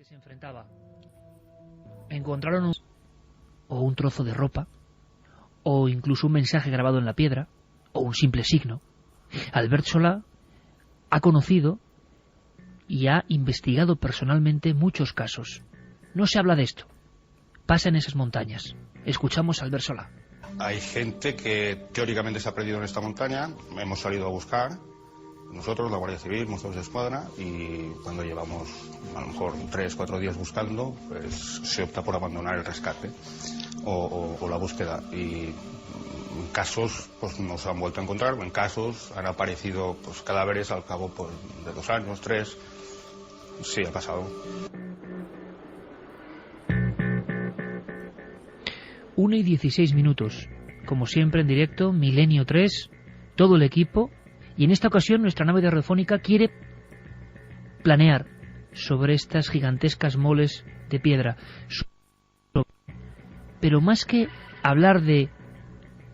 que se enfrentaba. Encontraron un trozo de ropa, o incluso un mensaje grabado en la piedra, o un simple signo. Albert Solà ha conocido y ha investigado personalmente muchos casos. No se habla de esto. Pasa en esas montañas. Escuchamos a Albert Solà. Hay gente que teóricamente se ha perdido en esta montaña. Hemos salido a buscar, nosotros, la Guardia Civil, Mossos d'Esquadra, y cuando llevamos a lo mejor 3-4 días buscando, pues se opta por abandonar el rescate o la búsqueda. Y en casos pues nos han vuelto a encontrar, en casos han aparecido pues cadáveres al cabo de 2 años, 3. Sí, ha pasado. 1:16, como siempre en directo, Milenio 3, todo el equipo, y en esta ocasión nuestra nave de radiofónica quiere planear sobre estas gigantescas moles de piedra. Pero más que hablar de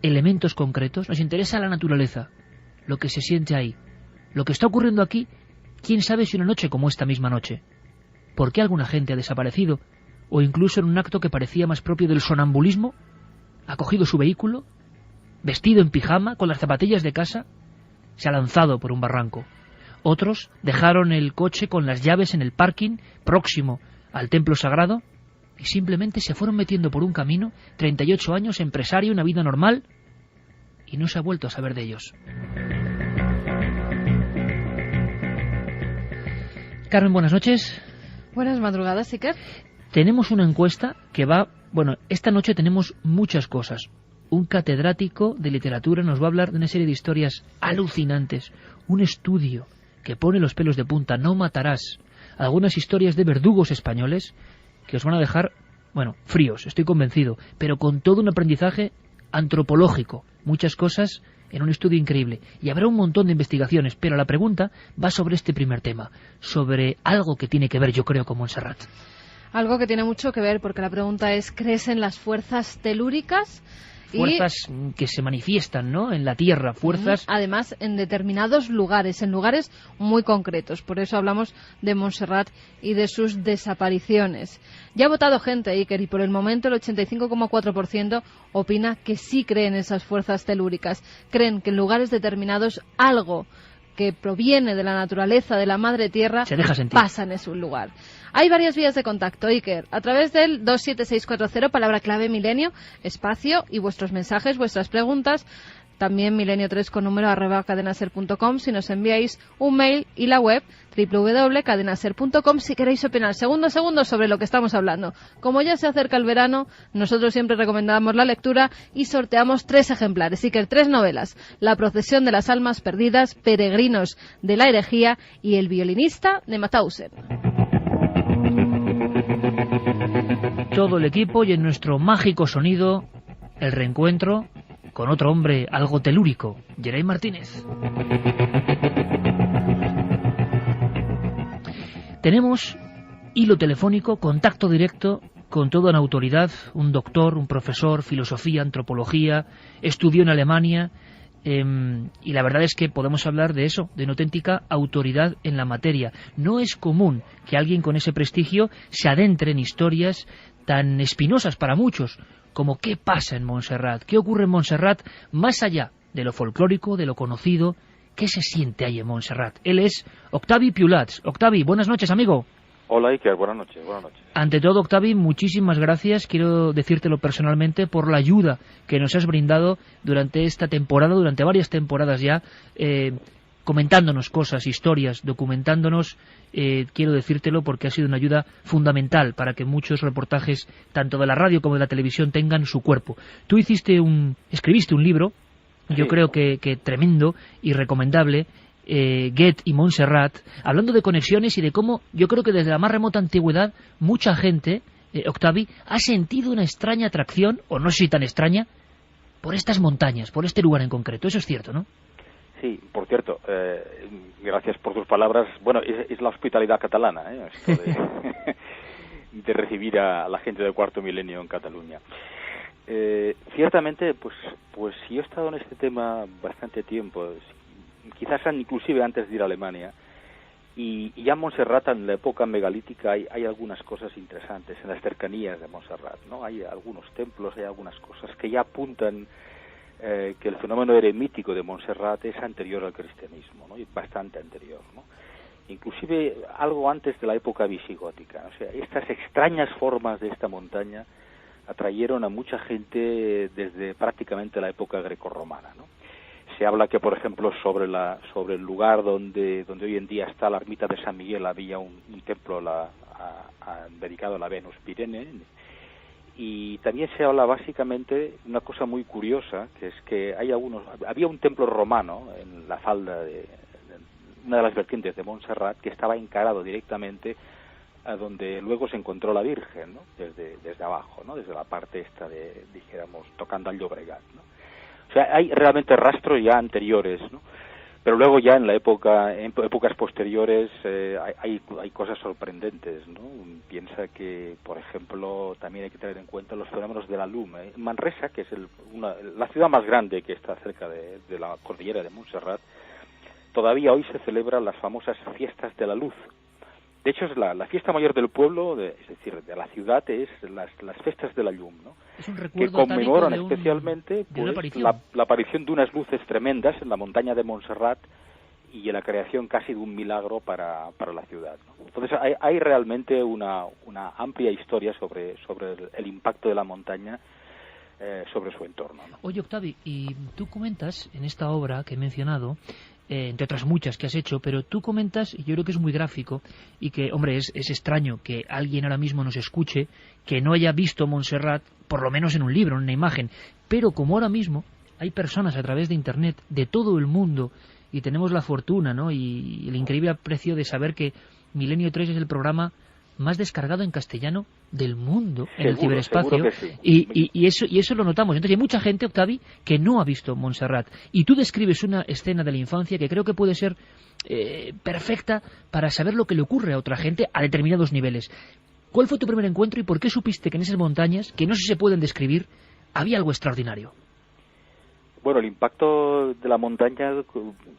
elementos concretos, nos interesa la naturaleza, lo que se siente ahí, lo que está ocurriendo aquí. Quién sabe si una noche como esta misma noche, ¿por qué alguna gente ha desaparecido? O incluso en un acto que parecía más propio del sonambulismo, ha cogido su vehículo, vestido en pijama, con las zapatillas de casa, se ha lanzado por un barranco. Otros dejaron el coche con las llaves en el parking próximo al templo sagrado y simplemente se fueron metiendo por un camino. 38 años, empresario, una vida normal, y no se ha vuelto a saber de ellos. Carmen, buenas noches. Buenas madrugadas, Iker. Tenemos una encuesta que va... Bueno, esta noche tenemos muchas cosas. Un catedrático de literatura nos va a hablar de una serie de historias alucinantes. Un estudio que pone los pelos de punta, No matarás. Algunas historias de verdugos españoles que os van a dejar, bueno, fríos, estoy convencido, pero con todo un aprendizaje antropológico. Muchas cosas en un estudio increíble. Y habrá un montón de investigaciones, pero la pregunta va sobre este primer tema, sobre algo que tiene que ver, yo creo, con Montserrat. Algo que tiene mucho que ver, porque la pregunta es, ¿crees en las fuerzas telúricas? Fuerzas que se manifiestan, ¿no?, en la Tierra, fuerzas... Además, en determinados lugares, en lugares muy concretos. Por eso hablamos de Montserrat y de sus desapariciones. Ya ha votado gente, Iker, y por el momento el 85,4% opina que sí creen en esas fuerzas telúricas. Creen que en lugares determinados algo que proviene de la naturaleza, de la madre tierra, se deja sentir. Pasa en ese lugar. Hay varias vías de contacto, Iker, a través del 27640, palabra clave Milenio, espacio, y vuestros mensajes, vuestras preguntas. También milenio3 con número @cadenaser.com si nos enviáis un mail, y la web www.cadenaser.com si queréis opinar segundos sobre lo que estamos hablando. Como ya se acerca el verano, nosotros siempre recomendamos la lectura y sorteamos 3 ejemplares. Iker, 3 novelas: La procesión de las almas perdidas, Peregrinos de la herejía y El violinista de Mauthausen. Todo el equipo, y en nuestro mágico sonido, el reencuentro con otro hombre algo telúrico, Geray Martínez. Tenemos hilo telefónico, contacto directo con toda una autoridad, un doctor, un profesor, filosofía, antropología, estudió en Alemania, y la verdad es que podemos hablar de eso, de una auténtica autoridad en la materia. No es común que alguien con ese prestigio se adentre en historias tan espinosas para muchos, como qué pasa en Montserrat, qué ocurre en Montserrat, más allá de lo folclórico, de lo conocido, qué se siente ahí en Montserrat. Él es Octavi Piulats. Octavi, buenas noches, amigo. Hola, Iker, buenas noches. Ante todo, Octavi, muchísimas gracias, quiero decírtelo personalmente, por la ayuda que nos has brindado durante esta temporada, durante varias temporadas ya, comentándonos cosas, historias, documentándonos. Quiero decírtelo porque ha sido una ayuda fundamental para que muchos reportajes, tanto de la radio como de la televisión, tengan su cuerpo. Tú escribiste un libro, yo creo que tremendo y recomendable, Goethe y Montserrat, hablando de conexiones y de cómo, yo creo que desde la más remota antigüedad, mucha gente, Octavi, ha sentido una extraña atracción, o no sé si tan extraña, por estas montañas, por este lugar en concreto. Eso es cierto, ¿no? Sí, por cierto, gracias por tus palabras. Bueno, es la hospitalidad catalana, esto de recibir a la gente del cuarto milenio en Cataluña. Ciertamente, pues yo he estado en este tema bastante tiempo, quizás inclusive antes de ir a Alemania, Y ya en Montserrat, en la época megalítica, hay algunas cosas interesantes en las cercanías de Montserrat, ¿no? Hay algunos templos, hay algunas cosas que ya apuntan que el fenómeno eremítico de Montserrat es anterior al cristianismo, ¿no? Y bastante anterior, ¿no? Inclusive algo antes de la época visigótica. O sea, estas extrañas formas de esta montaña atrayeron a mucha gente desde prácticamente la época grecorromana, ¿no? Se habla que, por ejemplo, sobre el lugar donde hoy en día está la ermita de San Miguel había un templo dedicado a la Venus Pirene. Y también se habla básicamente una cosa muy curiosa, que es que había un templo romano en la falda de una de las vertientes de Montserrat que estaba encarado directamente a donde luego se encontró la Virgen, ¿no? Desde abajo, ¿no? Desde la parte esta dijéramos, tocando al Llobregat, ¿no? O sea, hay realmente rastros ya anteriores, ¿no? Pero luego ya en épocas posteriores hay cosas sorprendentes, ¿no? Piensa que, por ejemplo, también hay que tener en cuenta los fenómenos de la Lume. Manresa, que es la ciudad más grande que está cerca de la cordillera de Montserrat, todavía hoy se celebran las famosas fiestas de la luz. De hecho, es la fiesta mayor del pueblo, es decir, de la ciudad, es las fiestas de la llum, ¿no? Es un recuerdo que conmemoran especialmente pues, la aparición de unas luces tremendas en la montaña de Montserrat y la creación casi de un milagro para la ciudad, ¿no? Entonces hay realmente una amplia historia sobre el impacto de la montaña sobre su entorno, ¿no? Oye, Octavi, y tú comentas en esta obra que he mencionado, entre otras muchas que has hecho, pero tú comentas, y yo creo que es muy gráfico, y que, hombre, es extraño que alguien ahora mismo nos escuche que no haya visto Montserrat, por lo menos en un libro, en una imagen, pero como ahora mismo hay personas a través de Internet de todo el mundo, y tenemos la fortuna, ¿no?, y el increíble aprecio de saber que Milenio 3 es el programa más descargado en castellano del mundo, en el ciberespacio, sí. y eso lo notamos. Entonces hay mucha gente, Octavi, que no ha visto Montserrat, y tú describes una escena de la infancia que creo que puede ser perfecta para saber lo que le ocurre a otra gente a determinados niveles. ¿Cuál fue tu primer encuentro y por qué supiste que en esas montañas, que no sé si se pueden describir, había algo extraordinario? Bueno, el impacto de la montaña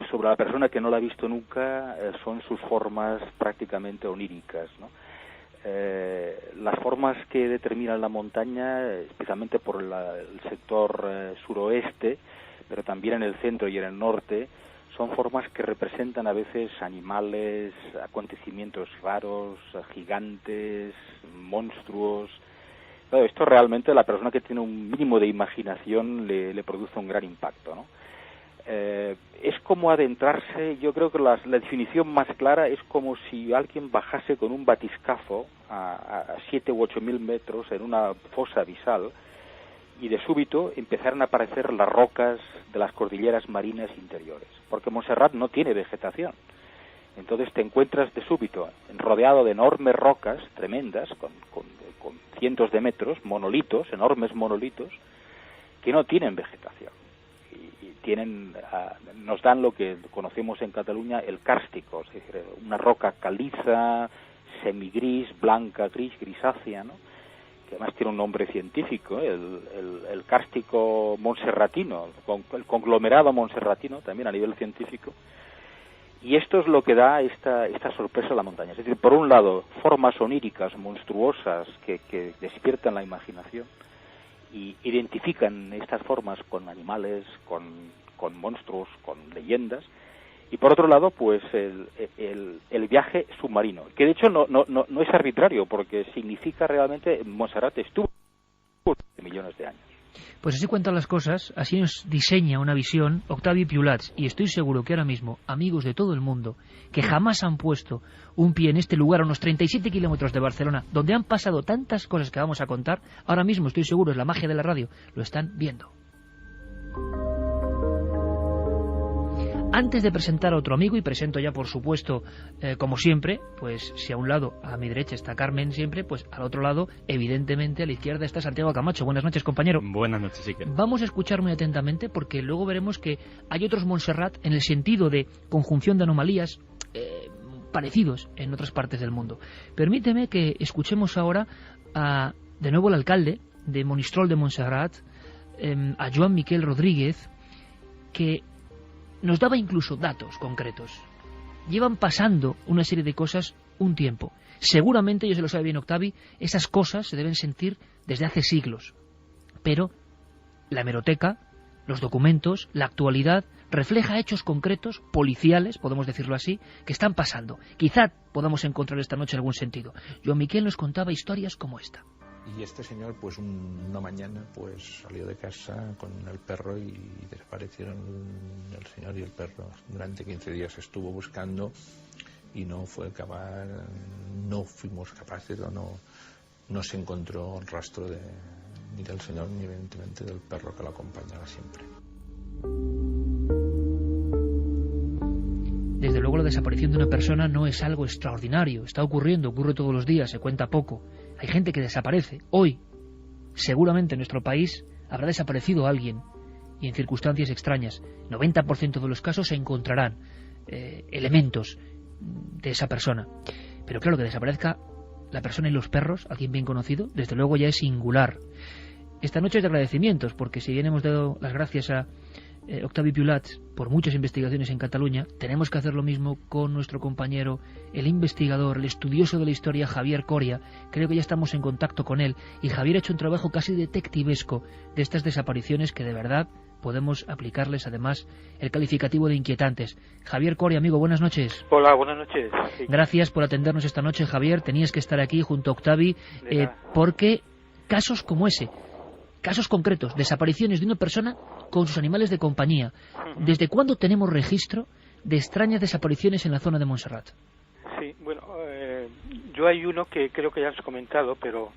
sobre la persona que no la ha visto nunca son sus formas prácticamente oníricas, ¿no? Las formas que determinan la montaña, especialmente por el sector suroeste, pero también en el centro y en el norte, son formas que representan a veces animales, acontecimientos raros, gigantes, monstruos. Claro, esto realmente a la persona que tiene un mínimo de imaginación le produce un gran impacto, ¿no? Es como adentrarse, yo creo que la definición más clara es como si alguien bajase con un batiscafo a 7 u 8 mil metros en una fosa abisal y de súbito empezaran a aparecer las rocas de las cordilleras marinas interiores, porque Montserrat no tiene vegetación. Entonces te encuentras de súbito rodeado de enormes rocas tremendas con cientos de metros, monolitos, enormes monolitos, que no tienen vegetación. Nos dan lo que conocemos en Cataluña el cárstico, es decir, una roca caliza, semigris, blanca, grisácea, ¿no? Que además tiene un nombre científico, el cárstico monserratino, el conglomerado monserratino, también a nivel científico. Y esto es lo que da esta sorpresa a la montaña. Es decir, por un lado, formas oníricas, monstruosas, que despiertan la imaginación y identifican estas formas con animales, con monstruos, con leyendas, y por otro lado, pues el viaje submarino, que de hecho no es arbitrario, porque significa realmente Montserrat estuvo millones de años. Pues así cuentan las cosas, así nos diseña una visión Octavi Piulats, y estoy seguro que ahora mismo amigos de todo el mundo que jamás han puesto un pie en este lugar a unos 37 kilómetros de Barcelona, donde han pasado tantas cosas que vamos a contar, ahora mismo estoy seguro, es la magia de la radio, lo están viendo. Antes de presentar a otro amigo, y presento ya por supuesto, como siempre, pues si a un lado, a mi derecha está Carmen siempre, pues al otro lado, evidentemente a la izquierda está Santiago Camacho. Buenas noches, compañero. Buenas noches, Iker. Vamos a escuchar muy atentamente porque luego veremos que hay otros Montserrat en el sentido de conjunción de anomalías parecidos en otras partes del mundo. Permíteme que escuchemos ahora de nuevo al alcalde de Monistrol de Montserrat, a Joan Miquel Rodríguez, que nos daba incluso datos concretos. llevan pasando una serie de cosas un tiempo. Seguramente, yo se lo sabe bien Octavi, esas cosas se deben sentir desde hace siglos. Pero la hemeroteca, los documentos, la actualidad, refleja hechos concretos, policiales, podemos decirlo así, que están pasando. Quizá podamos encontrar esta noche algún sentido. Joan Miquel nos contaba historias como esta. Y este señor, pues una mañana, pues salió de casa con el perro y desaparecieron el señor y el perro. Durante 15 días estuvo buscando y no fuimos capaces o no se encontró rastro ni del señor ni evidentemente del perro que lo acompañaba siempre. Desde luego la desaparición de una persona no es algo extraordinario, está ocurriendo, ocurre todos los días, se cuenta poco. Hay gente que desaparece. Hoy, seguramente en nuestro país, habrá desaparecido alguien y en circunstancias extrañas. 90% de los casos se encontrarán elementos de esa persona. Pero claro, que desaparezca la persona y los perros, alguien bien conocido, desde luego ya es singular. Esta noche es de agradecimientos, porque si bien hemos dado las gracias a Octavi Piulats por muchas investigaciones en Cataluña, tenemos que hacer lo mismo con nuestro compañero, el investigador, el estudioso de la historia, Javier Coria. Creo que ya estamos en contacto con él, y Javier ha hecho un trabajo casi detectivesco de estas desapariciones que de verdad podemos aplicarles además el calificativo de inquietantes. Javier Coria, amigo, buenas noches. Hola, buenas noches. Sí. Gracias por atendernos esta noche, Javier. Tenías que estar aquí junto a Octavi, porque casos como ese, casos concretos, desapariciones de una persona con sus animales de compañía. ¿Desde cuándo tenemos registro de extrañas desapariciones en la zona de Montserrat? Sí, bueno, yo hay uno que creo que ya has comentado, pero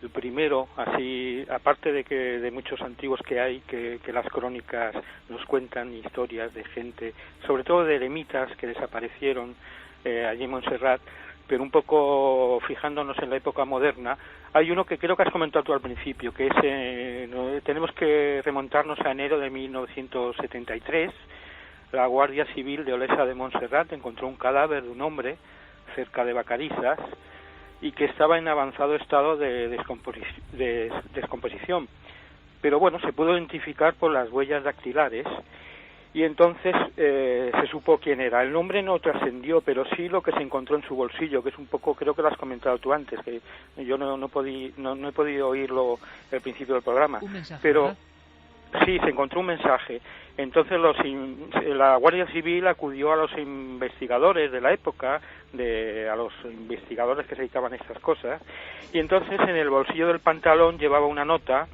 el primero, así, aparte de muchos antiguos que hay, que las crónicas nos cuentan historias de gente, sobre todo de eremitas que desaparecieron allí en Montserrat, pero un poco fijándonos en la época moderna, hay uno que creo que has comentado tú al principio, que es tenemos que remontarnos a enero de 1973. La Guardia Civil de Olesa de Montserrat encontró un cadáver de un hombre cerca de Vacarisas y que estaba en avanzado estado de descomposición. Pero bueno, se pudo identificar por las huellas dactilares y entonces se supo quién era. El nombre no trascendió, pero sí lo que se encontró en su bolsillo, que es un poco, creo que lo has comentado tú antes, que yo no he podido oírlo al principio del programa. Un mensaje, pero ¿verdad? Sí, se encontró un mensaje. Entonces la Guardia Civil acudió a los investigadores de la época, a los investigadores que se dedicaban a estas cosas, y entonces en el bolsillo del pantalón llevaba una nota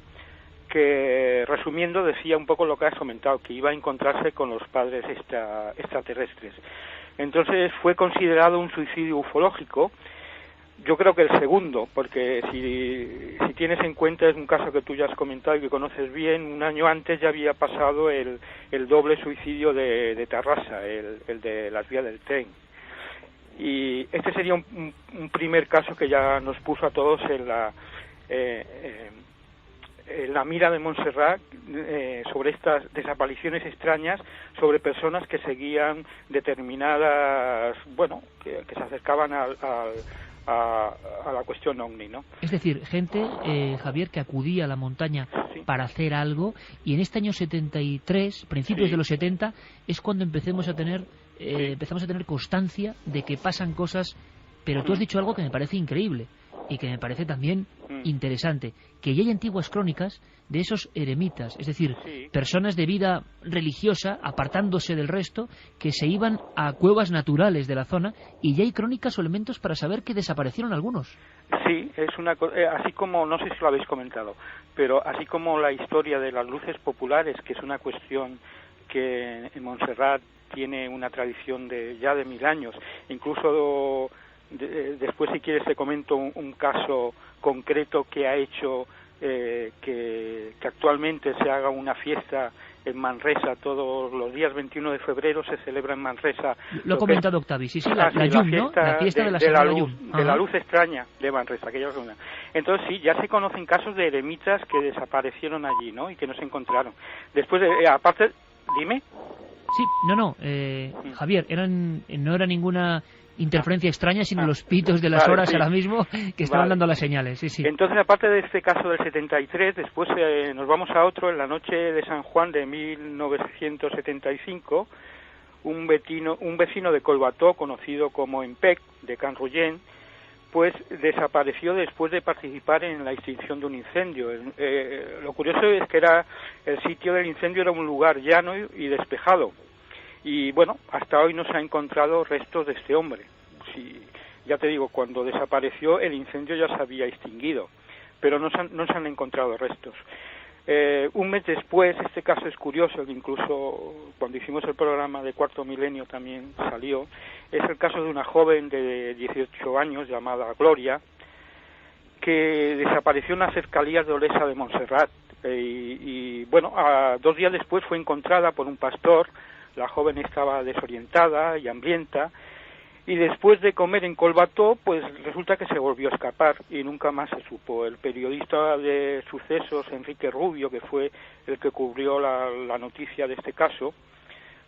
que, resumiendo, decía un poco lo que has comentado, que iba a encontrarse con los padres extraterrestres. Entonces fue considerado un suicidio ufológico. Yo creo que el segundo, porque si tienes en cuenta, es un caso que tú ya has comentado y que conoces bien, un año antes ya había pasado el doble suicidio de Tarrasa, el de las vías del tren. Y este sería un primer caso que ya nos puso a todos en la mira de Montserrat sobre estas desapariciones extrañas, sobre personas que seguían determinadas, bueno, que se acercaban a la cuestión ovni, ¿no? Es decir, gente, Javier, que acudía a la montaña para hacer algo, y en este año 73, principios de los 70, es cuando empezamos a tener constancia de que pasan cosas. Pero tú has dicho algo que me parece increíble y que me parece también interesante, que ya hay antiguas crónicas de esos eremitas, es decir, personas de vida religiosa, apartándose del resto, que se iban a cuevas naturales de la zona, y ya hay crónicas o elementos para saber que desaparecieron algunos. Sí, es así como, no sé si lo habéis comentado, pero así como la historia de las luces populares, que es una cuestión que en Montserrat tiene una tradición ya de 1000 años, incluso después, si quieres, te comento un caso concreto que ha hecho que actualmente se haga una fiesta en Manresa. Todos los días 21 de febrero se celebra en Manresa. Lo ha comentado Octavi, la Yum, ¿no? La fiesta de la luz, de la luz extraña de Manresa, que ya es una. Entonces sí, ya se conocen casos de eremitas que desaparecieron allí, ¿no? Y que no se encontraron. Después, aparte, dime. Sí, Javier, no era ninguna interferencia extraña, sino los pitos de las horas ahora mismo que estaban dando las señales. Sí. Entonces, aparte de este caso del 73, después nos vamos a otro. En la noche de San Juan de 1975, un vecino de Collbató, conocido como Empec, de Can Rullén, pues desapareció después de participar en la extinción de un incendio. Lo curioso es que el sitio del incendio era un lugar llano y despejado. Y bueno, hasta hoy no se han encontrado restos de este hombre. Sí, ya te digo, cuando desapareció el incendio ya se había extinguido, pero no se han encontrado restos. Un mes después, este caso es curioso, que incluso cuando hicimos el programa de Cuarto Milenio también salió, es el caso de una joven de 18 años llamada Gloria, que desapareció en las cercanías de Olesa de Montserrat. Y bueno, 2 días después fue encontrada por un pastor. La joven estaba desorientada y hambrienta, y después de comer en Collbató, pues resulta que se volvió a escapar y nunca más se supo. El periodista de sucesos, Enrique Rubio, que fue el que cubrió la noticia de este caso,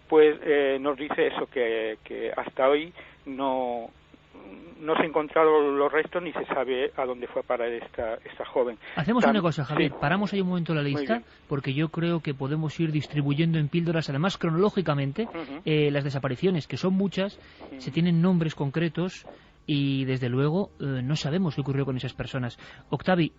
pues nos dice eso, que hasta hoy no se han encontrado los restos ni se sabe a dónde fue a parar esta joven. Hacemos una cosa, Javier, sí. Paramos ahí un momento la lista, porque yo creo que podemos ir distribuyendo en píldoras, además cronológicamente, las desapariciones, que son muchas, se tienen nombres concretos y desde luego no sabemos qué ocurrió con esas personas. Octavi,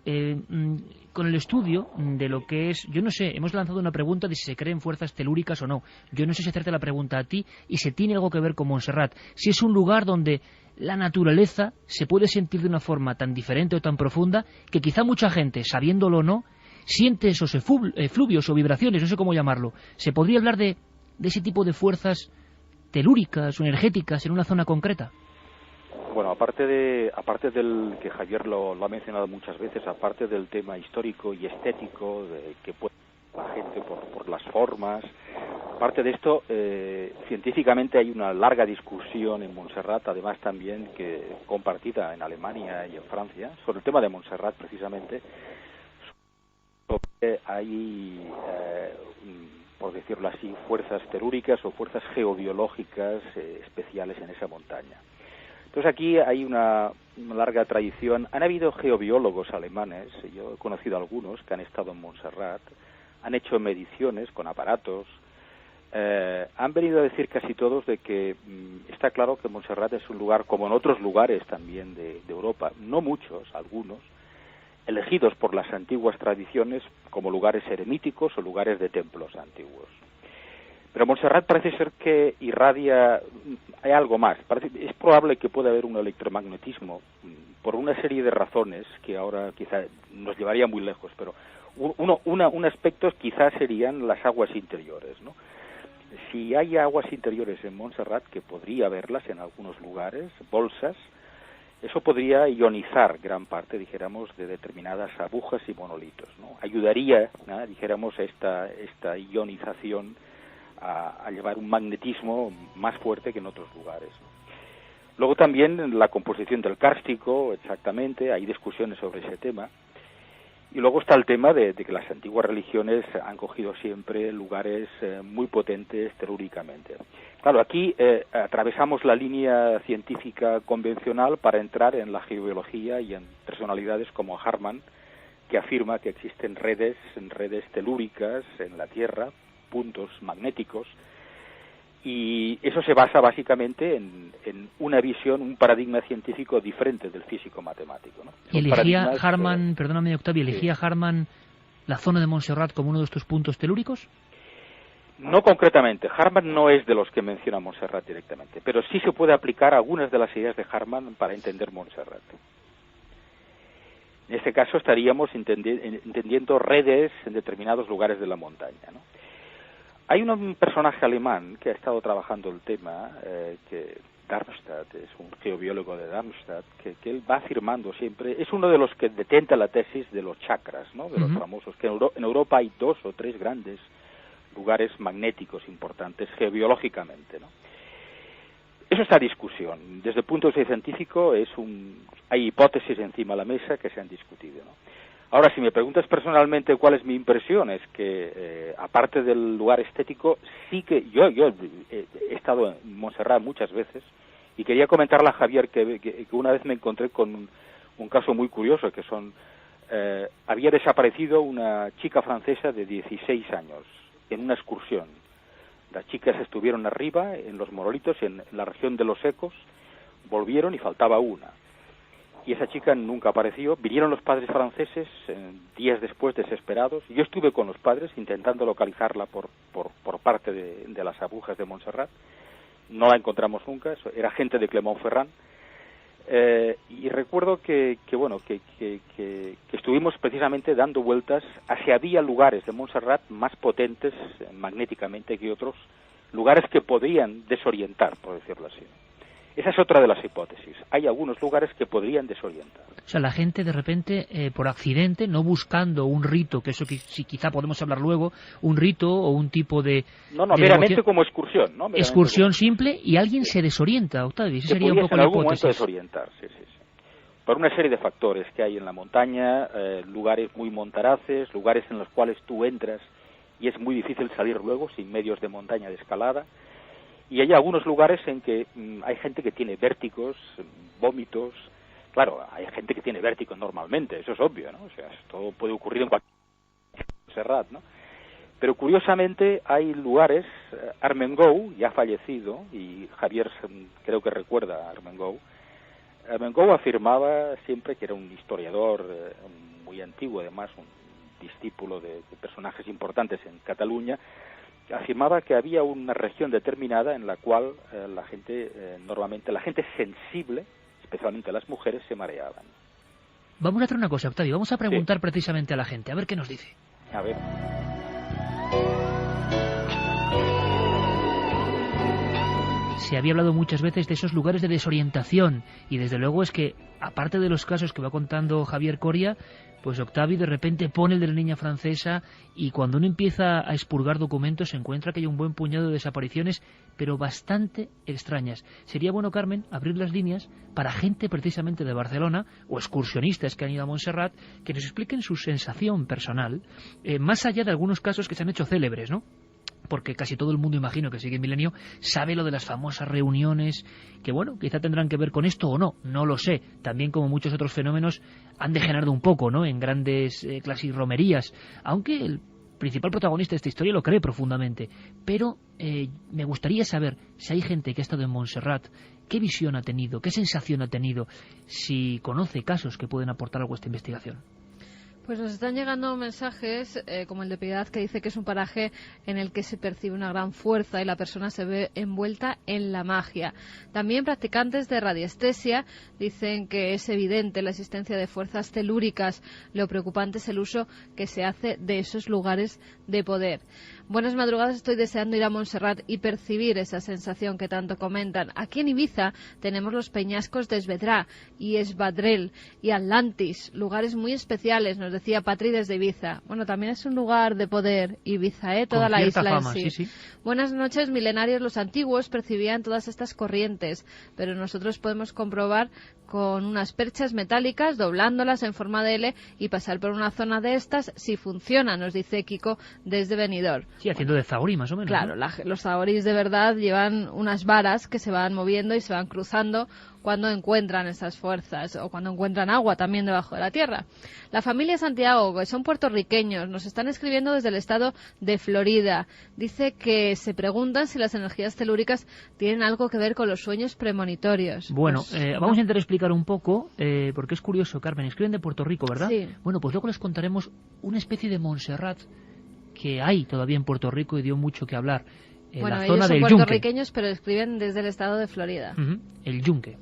con el estudio de lo que es, yo no sé, hemos lanzado una pregunta de si se creen fuerzas telúricas o no. Yo no sé si hacerte la pregunta a ti y si tiene algo que ver con Montserrat. Si es un lugar donde la naturaleza se puede sentir de una forma tan diferente o tan profunda que quizá mucha gente, sabiéndolo o no, siente esos efluvios o vibraciones, no sé cómo llamarlo. ¿Se podría hablar de ese tipo de fuerzas telúricas o energéticas en una zona concreta? Bueno, aparte del que Javier lo ha mencionado muchas veces, aparte del tema histórico y estético que puede la gente por las formas, aparte de esto, científicamente hay una larga discusión en Montserrat, además también que compartida en Alemania y en Francia, sobre el tema de Montserrat precisamente, sobre hay, por decirlo así, fuerzas telúricas o fuerzas geobiológicas especiales en esa montaña. Entonces aquí hay una larga tradición. Han habido geobiólogos alemanes, yo he conocido algunos que han estado en Montserrat, han hecho mediciones con aparatos, han venido a decir casi todos de que está claro que Montserrat es un lugar, como en otros lugares también de Europa, no muchos, algunos, elegidos por las antiguas tradiciones como lugares eremíticos o lugares de templos antiguos. Pero Montserrat parece ser que irradia, hay algo más, es probable que pueda haber un electromagnetismo por una serie de razones que ahora quizá nos llevaría muy lejos, pero un aspecto quizás serían las aguas interiores, ¿no? Si hay aguas interiores en Montserrat, que podría haberlas en algunos lugares, bolsas, eso podría ionizar gran parte, dijéramos, de determinadas agujas y monolitos, ¿no? Ayudaría, ¿no?, dijéramos, esta ionización a llevar un magnetismo más fuerte que en otros lugares. Luego también la composición del kárstico, exactamente, hay discusiones sobre ese tema. Y luego está el tema de que las antiguas religiones han cogido siempre lugares muy potentes telúricamente. Claro, aquí atravesamos la línea científica convencional para entrar en la geobiología y en personalidades como Hartmann, que afirma que existen redes telúricas en la Tierra, puntos magnéticos, y eso se basa básicamente en una visión, un paradigma científico diferente del físico matemático, ¿no? ¿Elegía Hartmann, perdóname Octavio, elegía Hartmann la zona de Montserrat como uno de estos puntos telúricos? No concretamente, Hartmann no es de los que menciona Montserrat directamente, pero sí se puede aplicar algunas de las ideas de Hartmann para entender Montserrat. En este caso estaríamos entendiendo redes en determinados lugares de la montaña, ¿no? Hay un personaje alemán que ha estado trabajando el tema, que Darmstadt, es un geobiólogo de Darmstadt, que él va afirmando siempre, es uno de los que detenta la tesis de los chakras, ¿no?, de los famosos, que en Europa hay 2 o 3 grandes lugares magnéticos importantes geobiológicamente, ¿no? Eso está a discusión. Desde el punto de vista científico hay hipótesis encima de la mesa que se han discutido, ¿no? Ahora, si me preguntas personalmente cuál es mi impresión, es que, aparte del lugar estético, sí que yo he estado en Montserrat muchas veces, y quería comentarle a Javier que una vez me encontré con un caso muy curioso, que había desaparecido una chica francesa de 16 años en una excursión Las chicas estuvieron arriba, en los monolitos, en la región de los ecos, volvieron y faltaba una. Y esa chica nunca apareció. Vinieron los padres franceses días después, desesperados. Yo estuve con los padres intentando localizarla por parte de las agujas de Montserrat. No la encontramos nunca, era gente de Clermont-Ferrand. Y recuerdo que estuvimos precisamente dando vueltas a si había lugares de Montserrat más potentes magnéticamente que otros, lugares que podían desorientar, por decirlo así. Esa es otra de las hipótesis. Hay algunos lugares que podrían desorientar. O sea, la gente de repente, por accidente, no buscando un rito, que eso sí, quizá podemos hablar luego, un rito o un tipo de... No, meramente como excursión. ¿No? Excursión simple y alguien se desorienta, Octavio. Esa sería un poco la hipótesis. En algún momento desorientar, sí. Por una serie de factores que hay en la montaña, lugares muy montaraces, lugares en los cuales tú entras y es muy difícil salir luego sin medios de montaña de escalada. Y hay algunos lugares en que hay gente que tiene vértigos, vómitos. Claro, hay gente que tiene vértigo normalmente, eso es obvio, ¿no? O sea, esto puede ocurrir en cualquier Montserrat, ¿no? Pero curiosamente hay lugares, Armengou, ya fallecido, y Javier creo que recuerda a Armengou. Armengou afirmaba siempre que era un historiador muy antiguo, además un discípulo de personajes importantes en Cataluña. Afirmaba que había una región determinada en la cual normalmente la gente sensible, especialmente las mujeres, se mareaban. Vamos a hacer una cosa, Octavio, vamos a preguntar precisamente a la gente, a ver qué nos dice. A ver. Se había hablado muchas veces de esos lugares de desorientación y desde luego es que, aparte de los casos que va contando Javier Coria, pues Octavio de repente pone el de la niña francesa y cuando uno empieza a expurgar documentos se encuentra que hay un buen puñado de desapariciones, pero bastante extrañas. Sería bueno, Carmen, abrir las líneas para gente precisamente de Barcelona o excursionistas que han ido a Montserrat que nos expliquen su sensación personal, más allá de algunos casos que se han hecho célebres, ¿no? Porque casi todo el mundo, imagino, que sigue Milenio, sabe lo de las famosas reuniones, que bueno, quizá tendrán que ver con esto o no, no lo sé. También, como muchos otros fenómenos, han degenerado un poco, ¿no?, en grandes romerías, aunque el principal protagonista de esta historia lo cree profundamente. Pero me gustaría saber si hay gente que ha estado en Montserrat, qué visión ha tenido, qué sensación ha tenido, si conoce casos que pueden aportar algo a esta investigación. Pues nos están llegando mensajes como el de Piedad, que dice que es un paraje en el que se percibe una gran fuerza y la persona se ve envuelta en la magia. También practicantes de radiestesia dicen que es evidente la existencia de fuerzas telúricas. Lo preocupante es el uso que se hace de esos lugares de poder. Buenas madrugadas, estoy deseando ir a Montserrat y percibir esa sensación que tanto comentan. Aquí en Ibiza tenemos los peñascos de Esvedra y Esbadrel y Atlantis, lugares muy especiales, nos decía Patri desde Ibiza. Bueno, también es un lugar de poder, Ibiza, toda la isla fama, en sí. Sí. Buenas noches, milenarios. Los antiguos percibían todas estas corrientes, pero nosotros podemos comprobar con unas perchas metálicas, doblándolas en forma de L y pasar por una zona de estas si funciona, nos dice Kiko desde Benidorm. Sí, haciendo de zahorí más o menos. Claro, ¿no? Los zahoríes de verdad llevan unas varas que se van moviendo y se van cruzando cuando encuentran esas fuerzas o cuando encuentran agua también debajo de la tierra. La familia Santiago, que son puertorriqueños, nos están escribiendo desde el estado de Florida. Dice que se preguntan si las energías telúricas tienen algo que ver con los sueños premonitorios. Bueno, pues, vamos a intentar explicar un poco, porque es curioso, Carmen, escriben de Puerto Rico, ¿verdad? Sí. Bueno, pues luego les contaremos una especie de Montserrat que hay todavía en Puerto Rico y dio mucho que hablar. Bueno, la ellos zona son del puertorriqueños, pero escriben desde el estado de Florida. El Yunque.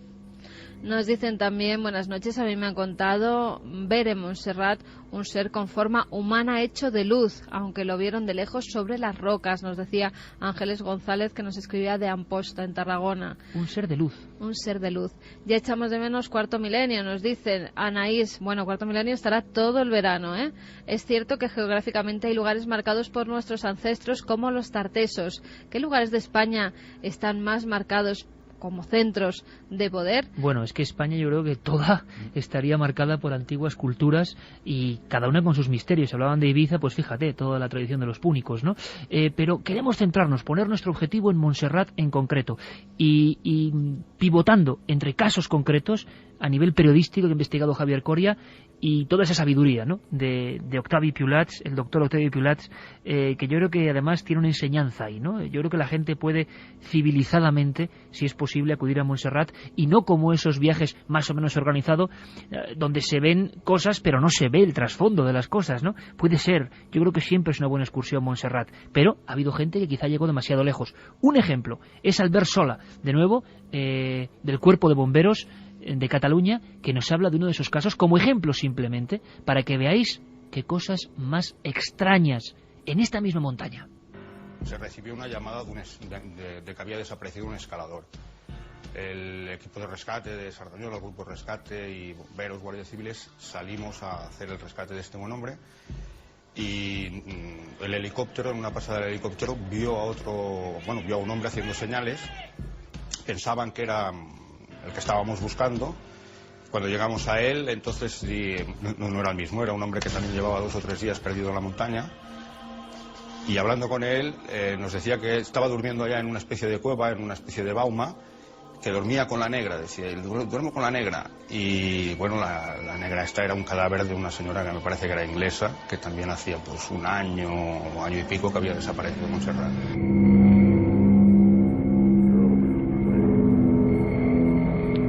Nos dicen también, buenas noches, a mí me han contado ver en Montserrat un ser con forma humana hecho de luz, aunque lo vieron de lejos sobre las rocas, nos decía Ángeles González, que nos escribía de Amposta, en Tarragona. Un ser de luz. Un ser de luz. Ya echamos de menos Cuarto Milenio, nos dicen Anaís. Bueno, Cuarto Milenio estará todo el verano, ¿eh? Es cierto que geográficamente hay lugares marcados por nuestros ancestros como los tartesos. ¿Qué lugares de España están más marcados como centros de poder? Bueno, es que España yo creo que toda estaría marcada por antiguas culturas y cada una con sus misterios. Hablaban de Ibiza, pues fíjate, toda la tradición de los púnicos, ¿no? Pero queremos centrarnos, poner nuestro objetivo en Montserrat en concreto y pivotando entre casos concretos, a nivel periodístico que ha investigado Javier Coria, y toda esa sabiduría, ¿no?, de Octavi Piulats, el doctor Octavi Piulats, que yo creo que además tiene una enseñanza ahí, ¿no? Yo creo que la gente puede civilizadamente, si es posible, acudir a Montserrat, y no como esos viajes más o menos organizados, donde se ven cosas pero no se ve el trasfondo de las cosas, ¿no? Puede ser, yo creo que siempre es una buena excursión Montserrat, pero ha habido gente que quizá llegó demasiado lejos. Un ejemplo es Albert Sola, de nuevo, del Cuerpo de Bomberos de Cataluña, que nos habla de uno de esos casos como ejemplo simplemente, para que veáis qué cosas más extrañas en esta misma montaña. Se recibió una llamada de que había desaparecido un escalador. El equipo de rescate de Sardañola, el grupo de rescate y bomberos, guardias civiles, salimos a hacer el rescate de este buen hombre, y el helicóptero, en una pasada del helicóptero, vio a un hombre haciendo señales. Pensaban que era el que estábamos buscando. Cuando llegamos a él, entonces no era el mismo, era un hombre que también llevaba 2 o 3 días perdido en la montaña, y hablando con él nos decía que estaba durmiendo allá en una especie de cueva, en una especie de bauma, que dormía con la negra, decía, duermo con la negra. Y bueno, la negra esta era un cadáver de una señora que me parece que era inglesa, que también hacía pues un año o año y pico que había desaparecido en Montserrat.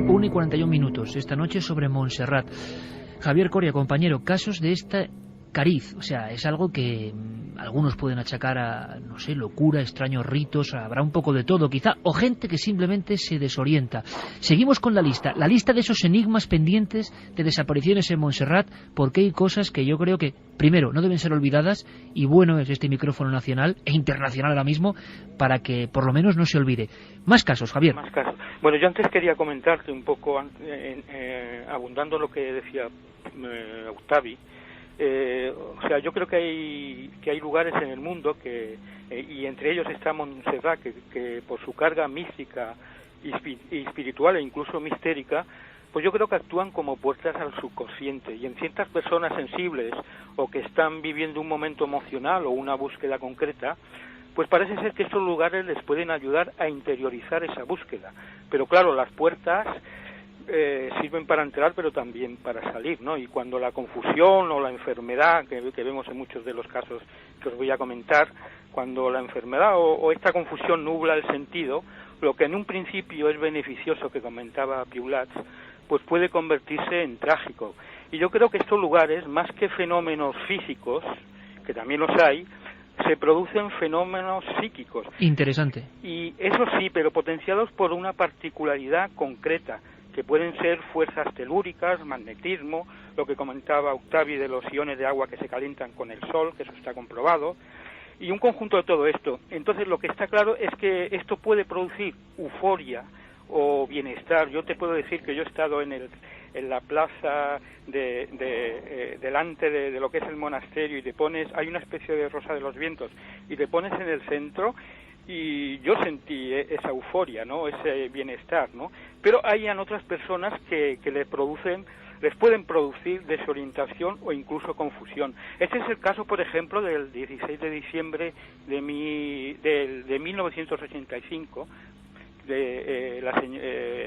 1:41 minutos esta noche sobre Montserrat. Javier Coria, compañero, casos de esta cariz, o sea, es algo que algunos pueden achacar a, no sé, locura, extraños ritos, habrá un poco de todo quizá, o gente que simplemente se desorienta. Seguimos con la lista de esos enigmas pendientes de desapariciones en Montserrat, porque hay cosas que yo creo que, primero, no deben ser olvidadas, y bueno es este micrófono nacional e internacional ahora mismo, para que por lo menos no se olvide. Más casos, Javier. Más casos. Bueno, yo antes quería comentarte un poco, abundando lo que decía Octavi. O sea, yo creo que hay lugares en el mundo y entre ellos está Montserrat, que por su carga mística y espiritual e incluso mistérica, pues yo creo que actúan como puertas al subconsciente, y en ciertas personas sensibles o que están viviendo un momento emocional o una búsqueda concreta, pues parece ser que estos lugares les pueden ayudar a interiorizar esa búsqueda. Pero claro, las puertas sirven para entrar pero también para salir, ¿no? Y cuando la confusión o la enfermedad, que vemos en muchos de los casos que os voy a comentar, cuando la enfermedad o esta confusión nubla el sentido, lo que en un principio es beneficioso, que comentaba Piulats, pues puede convertirse en trágico. Y yo creo que estos lugares, más que fenómenos físicos, que también los hay, se producen fenómenos psíquicos. Interesante. Y eso sí, pero potenciados por una particularidad concreta, que pueden ser fuerzas telúricas, magnetismo, lo que comentaba Octavi de los iones de agua que se calientan con el sol, que eso está comprobado, y un conjunto de todo esto. Entonces lo que está claro es que esto puede producir euforia o bienestar. Yo te puedo decir que yo he estado en la plaza delante de lo que es el monasterio, y te pones, hay una especie de rosa de los vientos, y te pones en el centro, y yo sentí esa euforia, ¿no?, ese bienestar, ¿no? Pero hay otras personas que les pueden producir desorientación o incluso confusión. Este es el caso, por ejemplo, del 16 de diciembre de 1985,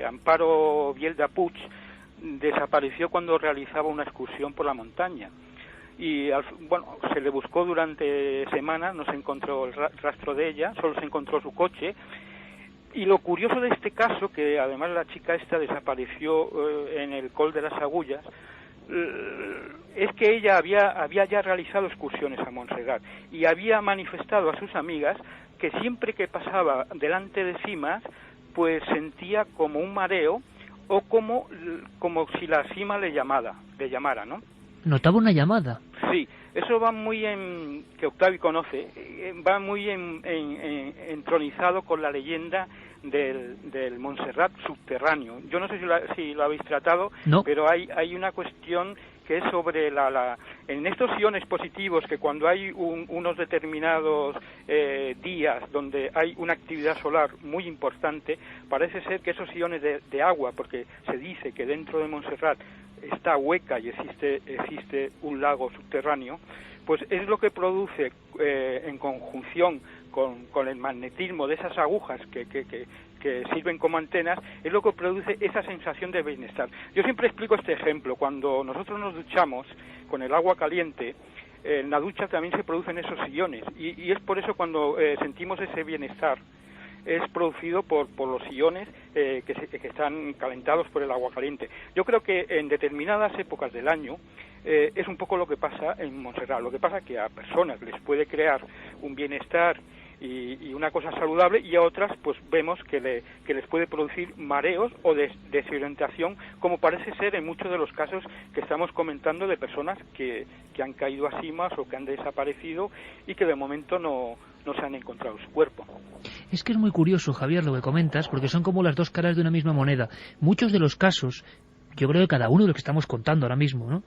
Amparo Bielda Puig desapareció cuando realizaba una excursión por la montaña. Y bueno, se le buscó durante semanas, no se encontró el rastro de ella, solo se encontró su coche. Y lo curioso de este caso, que además la chica esta desapareció en el Col de las Agullas, es que ella había ya realizado excursiones a Montserrat y había manifestado a sus amigas que siempre que pasaba delante de cimas, pues sentía como un mareo o como si la cima le llamara, ¿no? Notaba una llamada. Sí, eso va muy que Octavi conoce, va muy entronizado con la leyenda del Montserrat subterráneo. Yo no sé si lo habéis tratado, no. Pero hay una cuestión que es sobre en estos iones positivos, que cuando hay unos determinados días donde hay una actividad solar muy importante, parece ser que esos iones de agua, porque se dice que dentro de Montserrat está hueca y existe un lago subterráneo, pues es lo que produce en conjunción con el magnetismo de esas agujas que sirven como antenas, es lo que produce esa sensación de bienestar. Yo siempre explico este ejemplo. Cuando nosotros nos duchamos con el agua caliente, en la ducha también se producen esos sillones, y es por eso cuando sentimos ese bienestar es producido por los sillones que están calentados por el agua caliente. Yo creo que en determinadas épocas del año es un poco lo que pasa en Montserrat. Lo que pasa es que a personas les puede crear un bienestar y una cosa saludable, y a otras pues vemos que les puede producir mareos o desorientación, como parece ser en muchos de los casos que estamos comentando de personas que han caído a cimas o que han desaparecido y que de momento no se han encontrado su cuerpo. Es que es muy curioso, Javier, lo que comentas, porque son como las dos caras de una misma moneda. Muchos de los casos, yo creo que cada uno de los que estamos contando ahora mismo, ¿no?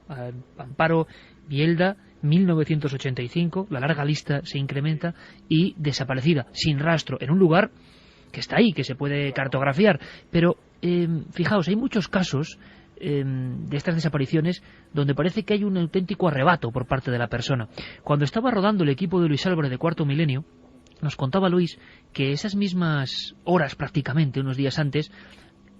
Amparo Bielda, 1985, la larga lista se incrementa, y desaparecida, sin rastro, en un lugar que está ahí, que se puede cartografiar. Pero, fijaos, hay muchos casos de estas desapariciones donde parece que hay un auténtico arrebato por parte de la persona. Cuando estaba rodando el equipo de Luis Álvarez de Cuarto Milenio, nos contaba Luis que esas mismas horas, prácticamente unos días antes,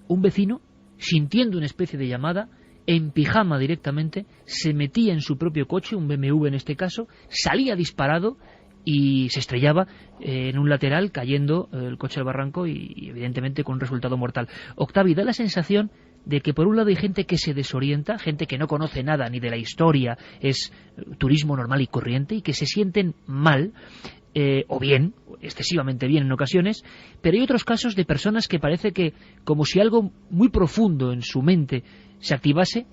un vecino, sintiendo una especie de llamada, en pijama directamente, se metía en su propio coche, un BMW en este caso, salía disparado y se estrellaba en un lateral, cayendo el coche al barranco y evidentemente con un resultado mortal. Octavio, da la sensación de que por un lado hay gente que se desorienta, gente que no conoce nada ni de la historia, es turismo normal y corriente, y que se sienten mal, o bien, excesivamente bien en ocasiones, pero hay otros casos de personas que parece que, como si algo muy profundo en su mente se activase,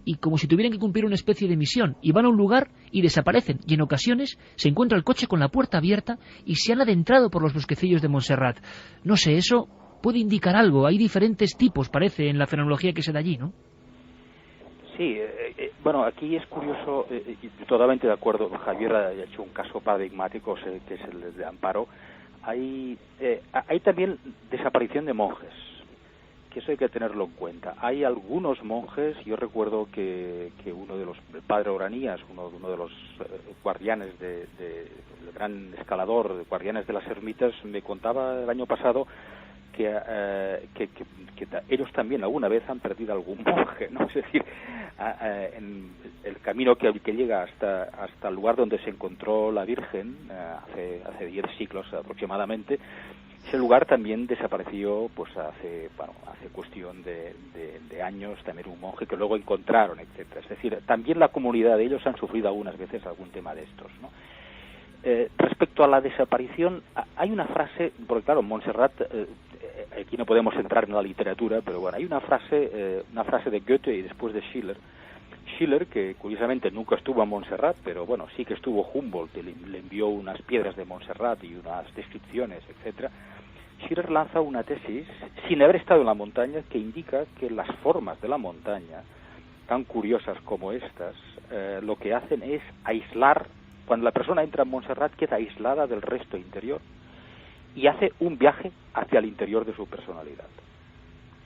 y como si tuvieran que cumplir una especie de misión, y van a un lugar y desaparecen, y en ocasiones se encuentra el coche con la puerta abierta y se han adentrado por los bosquecillos de Montserrat. No sé, eso puede indicar algo. Hay diferentes tipos, parece, en la fenomenología que se da allí, ¿no? Sí, bueno, aquí es curioso, y totalmente de acuerdo, Javier ha hecho un caso paradigmático, que es el de Amparo. Hay también desaparición de monjes, que eso hay que tenerlo en cuenta. Hay algunos monjes, yo recuerdo que uno de los, el padre Oranías, uno de los guardianes el gran escalador, guardianes de las ermitas, me contaba el año pasado que ellos también alguna vez han perdido algún monje, ¿no? Es decir, en el camino que llega hasta el lugar donde se encontró la Virgen hace 10 siglos aproximadamente, ese lugar también desapareció pues hace cuestión de años, también un monje que luego encontraron, etcétera. Es decir, también la comunidad de ellos han sufrido algunas veces algún tema de estos, ¿no? Respecto a la desaparición, hay una frase, porque claro, Montserrat, aquí no podemos entrar en la literatura, pero bueno, hay una frase de Goethe y después de Schiller, que curiosamente nunca estuvo en Montserrat, pero bueno, sí que estuvo Humboldt, le envió unas piedras de Montserrat y unas descripciones, etcétera. Schiller lanza una tesis, sin haber estado en la montaña, que indica que las formas de la montaña, tan curiosas como estas, lo que hacen es aislar. Cuando la persona entra en Montserrat, queda aislada del resto interior y hace un viaje hacia el interior de su personalidad.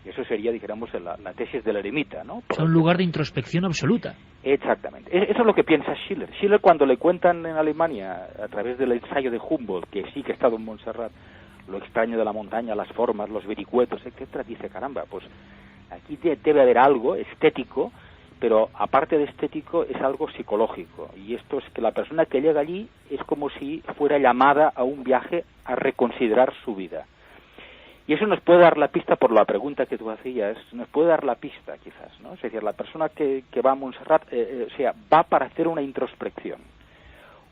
Y eso sería, dijéramos, la tesis del eremita, ¿no? Es un lugar de introspección absoluta. Exactamente. Eso es lo que piensa Schiller. Schiller, cuando le cuentan en Alemania, a través del ensayo de Humboldt, que sí que ha estado en Montserrat, lo extraño de la montaña, las formas, los vericuetos, etcétera, dice, caramba, pues aquí debe haber algo estético, pero aparte de estético es algo psicológico, y esto es que la persona que llega allí es como si fuera llamada a un viaje a reconsiderar su vida. Y eso nos puede dar la pista, por la pregunta que tú hacías, nos puede dar la pista quizás, ¿no? Es decir, la persona que va a Montserrat, va para hacer una introspección,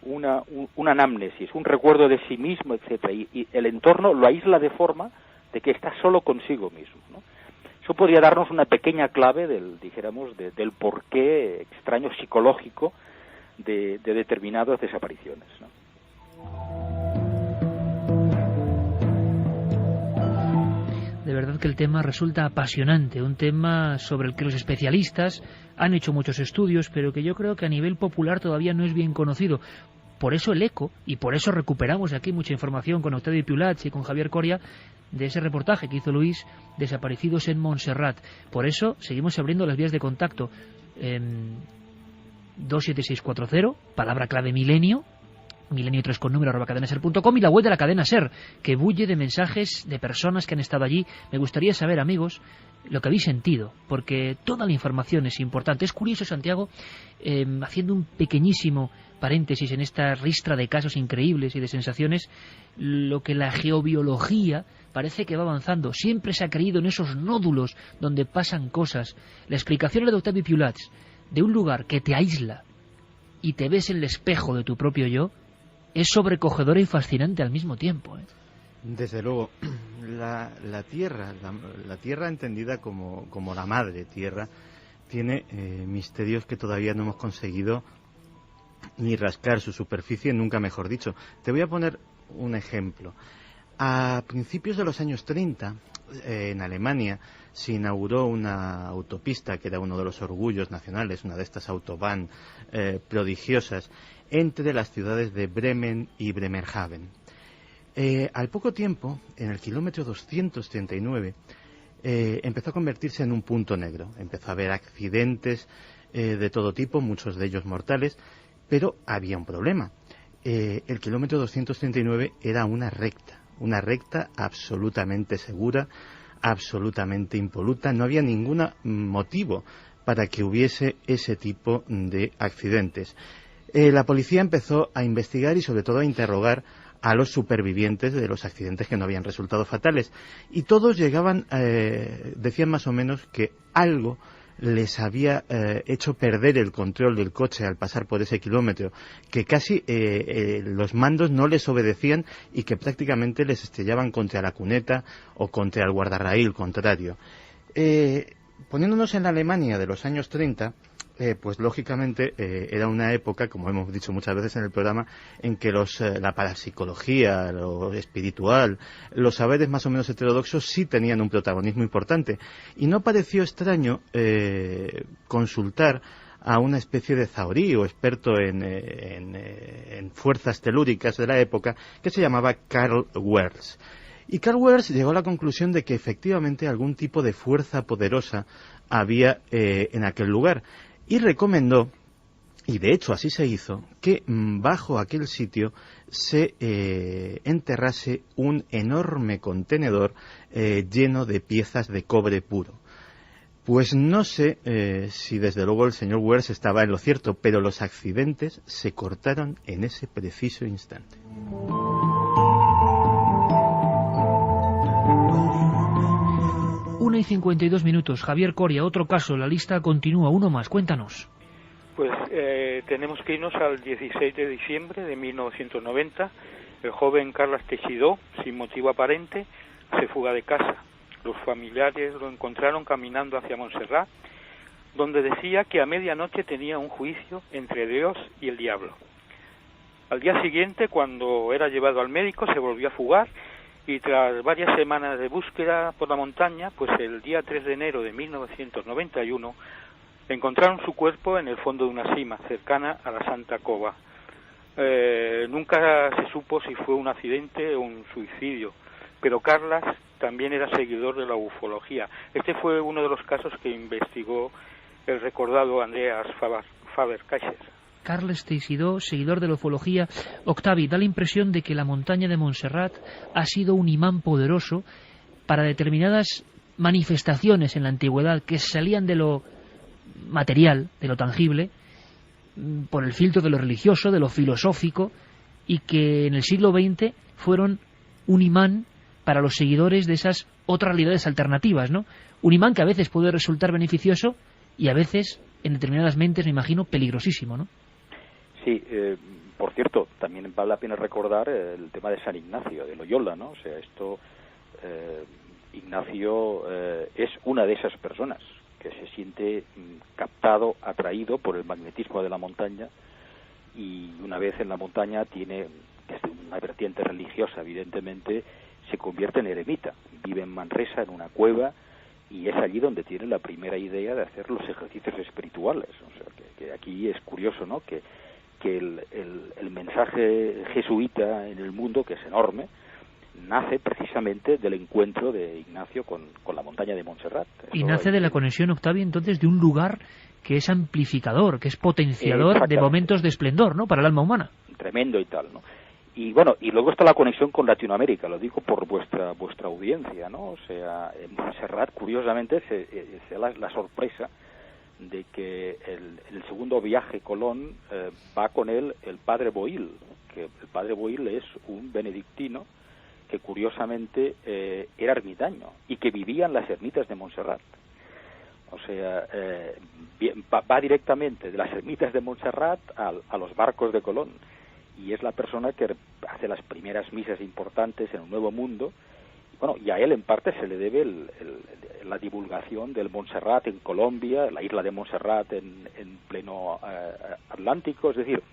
una anamnesis, un recuerdo de sí mismo, etcétera, y el entorno lo aísla de forma de que está solo consigo mismo, ¿no? Eso podría darnos una pequeña clave del porqué extraño psicológico de determinadas desapariciones, ¿no? De verdad que el tema resulta apasionante, un tema sobre el que los especialistas han hecho muchos estudios, pero que yo creo que a nivel popular todavía no es bien conocido. Por eso el eco, y por eso recuperamos aquí mucha información con Octavio Piulach y con Javier Coria, de ese reportaje que hizo Luis, Desaparecidos en Montserrat. Por eso seguimos abriendo las vías de contacto. 27640, palabra clave milenio, milenio3 con número @cadenaser.com, y la web de la cadena SER, que bulle de mensajes de personas que han estado allí. Me gustaría saber, amigos, lo que habéis sentido, porque toda la información es importante. Es curioso, Santiago, haciendo un pequeñísimo paréntesis en esta ristra de casos increíbles y de sensaciones, lo que la geobiología parece que va avanzando. Siempre se ha creído en esos nódulos donde pasan cosas. La explicación de Octavio Piulats, de un lugar que te aísla y te ves en el espejo de tu propio yo, es sobrecogedora y fascinante al mismo tiempo, ¿eh? Desde luego, la Tierra entendida como la madre Tierra, tiene misterios que todavía no hemos conseguido ni rascar su superficie, nunca mejor dicho. Te voy a poner un ejemplo. A principios de los años 30, en Alemania, se inauguró una autopista que era uno de los orgullos nacionales, una de estas autobahn prodigiosas, entre las ciudades de Bremen y Bremerhaven. Al poco tiempo, en el kilómetro 239, empezó a convertirse en un punto negro. Empezó a haber accidentes de todo tipo, muchos de ellos mortales, pero había un problema. El kilómetro 239 era una recta absolutamente segura, absolutamente impoluta. No había ningún motivo para que hubiese ese tipo de accidentes. La policía empezó a investigar y sobre todo a interrogar a los supervivientes de los accidentes que no habían resultado fatales, y todos decían más o menos que algo les había hecho perder el control del coche al pasar por ese kilómetro, que casi los mandos no les obedecían y que prácticamente les estrellaban contra la cuneta o contra el guardarraíl contrario. Poniéndonos en la Alemania de los años 30, pues lógicamente era una época, como hemos dicho muchas veces en el programa, en que la parapsicología, lo espiritual, los saberes más o menos heterodoxos sí tenían un protagonismo importante. Y no pareció extraño consultar a una especie de zahorí o experto en fuerzas telúricas de la época, que se llamaba Karl Werls. Y Karl Werls llegó a la conclusión de que efectivamente algún tipo de fuerza poderosa había en aquel lugar. Y recomendó, y de hecho así se hizo, que bajo aquel sitio se enterrase un enorme contenedor lleno de piezas de cobre puro. Pues no sé si desde luego el señor Werls estaba en lo cierto, pero los accidentes se cortaron en ese preciso instante. 1:52. Javier Coria, otro caso, la lista continúa, uno más, cuéntanos. Pues tenemos que irnos al 16 de diciembre de 1990. El joven Carles Teixidó, sin motivo aparente, se fuga de casa. Los familiares lo encontraron caminando hacia Montserrat, donde decía que a medianoche tenía un juicio entre Dios y el diablo. Al día siguiente, cuando era llevado al médico, se volvió a fugar, y tras varias semanas de búsqueda por la montaña, pues el día 3 de enero de 1991 encontraron su cuerpo en el fondo de una sima cercana a la Santa Cova. Nunca se supo si fue un accidente o un suicidio, pero Carles también era seguidor de la ufología. Este fue uno de los casos que investigó el recordado Andreas Faber-Kaiser. Carles Teixidó, seguidor de la ufología. Octavi, da la impresión de que la montaña de Montserrat ha sido un imán poderoso para determinadas manifestaciones en la antigüedad que salían de lo material, de lo tangible, por el filtro de lo religioso, de lo filosófico, y que en el siglo XX fueron un imán para los seguidores de esas otras realidades alternativas, ¿no? Un imán que a veces puede resultar beneficioso y a veces, en determinadas mentes, me imagino, peligrosísimo, ¿no? Sí, por cierto, también vale la pena recordar el tema de San Ignacio, de Loyola, ¿no? O sea, Ignacio es una de esas personas que se siente captado, atraído por el magnetismo de la montaña, y una vez en la montaña tiene, desde una vertiente religiosa, evidentemente, se convierte en eremita, vive en Manresa, en una cueva, y es allí donde tiene la primera idea de hacer los ejercicios espirituales. O sea, que aquí es curioso, ¿no?, que el mensaje jesuita en el mundo, que es enorme, nace precisamente del encuentro de Ignacio con la montaña de Montserrat. Y nace de la conexión, Octavio, entonces, de un lugar que es amplificador, que es potenciador de momentos de esplendor, ¿no?, para el alma humana. tremendo y tal, ¿no? Y bueno, y luego está la conexión con Latinoamérica, lo digo por vuestra audiencia, ¿no? O sea, en Montserrat, curiosamente, se la sorpresa de que el segundo viaje Colón va con él el padre Boil, que el padre Boil es un benedictino que curiosamente era ermitaño y que vivía en las ermitas de Montserrat. O sea, va directamente de las ermitas de Montserrat a los barcos de Colón, y es la persona que hace las primeras misas importantes en el Nuevo Mundo. Bueno, y a él en parte se le debe la divulgación del Montserrat en Colombia, la isla de Montserrat en pleno Atlántico. Es decir,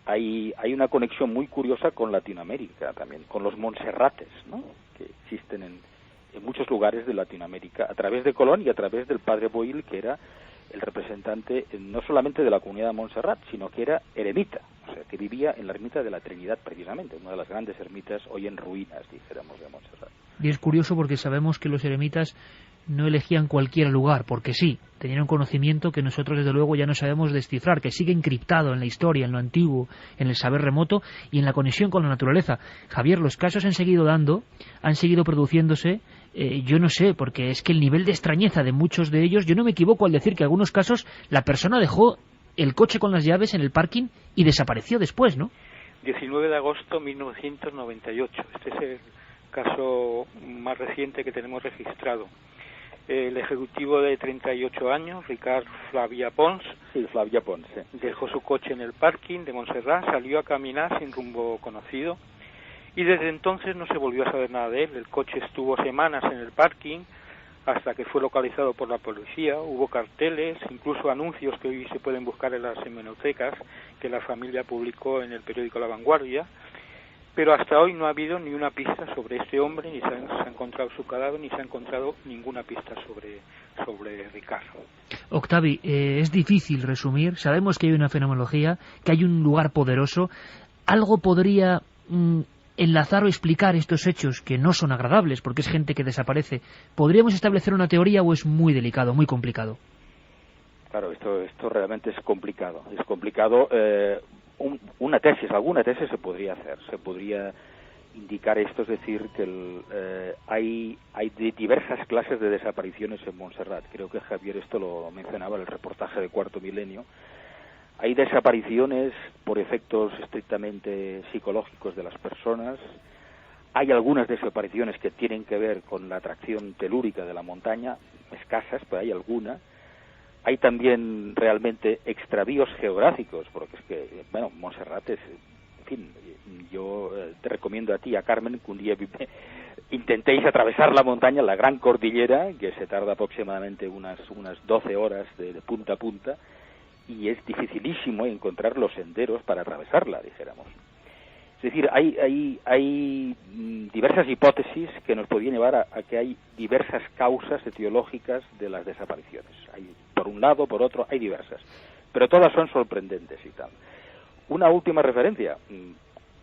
hay una conexión muy curiosa con Latinoamérica también, con los Montserrates, ¿no?, que existen en muchos lugares de Latinoamérica, a través de Colón y a través del padre Boil, que era el representante no solamente de la comunidad de Montserrat, sino que era eremita, o sea, que vivía en la ermita de la Trinidad, precisamente, una de las grandes ermitas hoy en ruinas, dijéramos, de Montserrat. Y es curioso porque sabemos que los eremitas no elegían cualquier lugar, porque sí, tenían un conocimiento que nosotros desde luego ya no sabemos descifrar, que sigue encriptado en la historia, en lo antiguo, en el saber remoto y en la conexión con la naturaleza. Javier, los casos han seguido produciéndose, yo no sé, porque es que el nivel de extrañeza de muchos de ellos, yo no me equivoco al decir que en algunos casos la persona dejó el coche con las llaves en el parking y desapareció después, ¿no? 19 de agosto de 1998, este es el caso más reciente que tenemos registrado. El ejecutivo de 38 años, Ricard Flavia Pons, dejó su coche en el parking de Montserrat, salió a caminar sin rumbo conocido y desde entonces no se volvió a saber nada de él. El coche estuvo semanas en el parking hasta que fue localizado por la policía. Hubo carteles, incluso anuncios que hoy se pueden buscar en las hemerotecas que la familia publicó en el periódico La Vanguardia. Pero hasta hoy no ha habido ni una pista sobre este hombre, ni se ha encontrado su cadáver, ni se ha encontrado ninguna pista sobre Ricardo. Octavi, es difícil resumir, sabemos que hay una fenomenología, que hay un lugar poderoso. ¿Algo podría enlazar o explicar estos hechos que no son agradables, porque es gente que desaparece? ¿Podríamos establecer una teoría o es muy delicado, muy complicado? Claro, esto realmente es complicado. Es complicado. Alguna tesis se podría hacer, se podría indicar esto, es decir, que hay diversas clases de desapariciones en Montserrat. Creo que Javier esto lo mencionaba en el reportaje de Cuarto Milenio. Hay desapariciones por efectos estrictamente psicológicos de las personas. Hay algunas desapariciones que tienen que ver con la atracción telúrica de la montaña, escasas, pero hay algunas. Hay también realmente extravíos geográficos, porque es que, bueno, Montserrat es, en fin, yo te recomiendo a ti, a Carmen, que un día intentéis atravesar la montaña, la gran cordillera, que se tarda aproximadamente unas 12 horas de punta a punta, y es dificilísimo encontrar los senderos para atravesarla, dijéramos. Es decir, hay diversas hipótesis que nos podrían llevar a que hay diversas causas etiológicas de las desapariciones. Hay, por un lado, por otro, hay diversas. Pero todas son sorprendentes y tal. Una última referencia.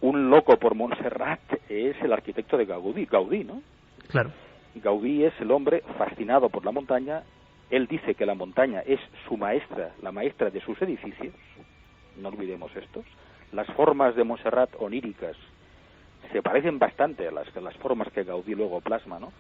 Un loco por Montserrat es el arquitecto de Gaudí, ¿no? Claro. Gaudí es el hombre fascinado por la montaña. Él dice que la montaña es su maestra, la maestra de sus edificios. No olvidemos estos. Las formas de Montserrat oníricas se parecen bastante a las formas que Gaudí luego plasma, ¿no?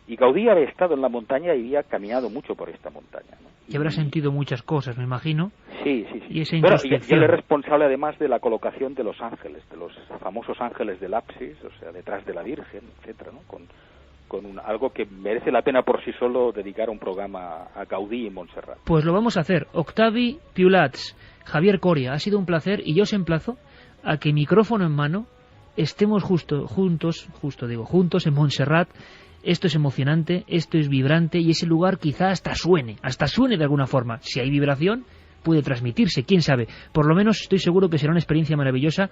Y Gaudí había estado en la montaña y había caminado mucho por esta montaña, ¿no? Y habrá sentido muchas cosas, me imagino. Sí. Y esa introspección. Y él es responsable además de la colocación de los ángeles, de los famosos ángeles del apsis, o sea, detrás de la Virgen, etcétera, ¿no? Con algo que merece la pena por sí solo dedicar un programa a Gaudí y Montserrat. Pues lo vamos a hacer. Octavi Piulats, Javier Coria, ha sido un placer y yo os emplazo a que micrófono en mano estemos juntos en Montserrat. Esto es emocionante, esto es vibrante y ese lugar quizá hasta suene de alguna forma. Si hay vibración puede transmitirse, quién sabe. Por lo menos estoy seguro que será una experiencia maravillosa.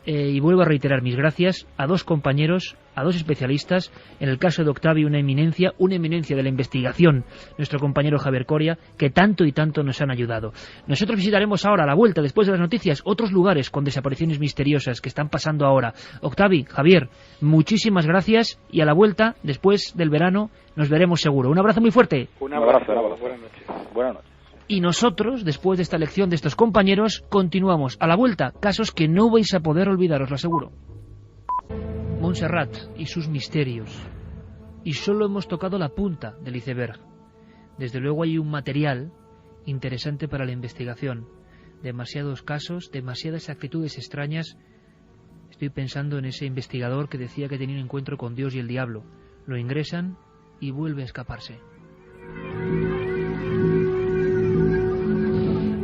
Y vuelvo a reiterar mis gracias a dos compañeros, a dos especialistas, en el caso de Octavi una eminencia de la investigación, nuestro compañero Javier Coria, que tanto y tanto nos han ayudado. Nosotros visitaremos ahora, a la vuelta, después de las noticias, otros lugares con desapariciones misteriosas que están pasando ahora. Octavi, Javier, muchísimas gracias y a la vuelta, después del verano, nos veremos seguro. Un abrazo muy fuerte. Un abrazo. Buenas noches. Buenas noches. Y nosotros, después de esta lección de estos compañeros, continuamos. A la vuelta, casos que no vais a poder olvidar, os lo aseguro. Montserrat y sus misterios. Y solo hemos tocado la punta del iceberg. Desde luego hay un material interesante para la investigación. Demasiados casos, demasiadas actitudes extrañas. Estoy pensando en ese investigador que decía que tenía un encuentro con Dios y el diablo. Lo ingresan y vuelve a escaparse.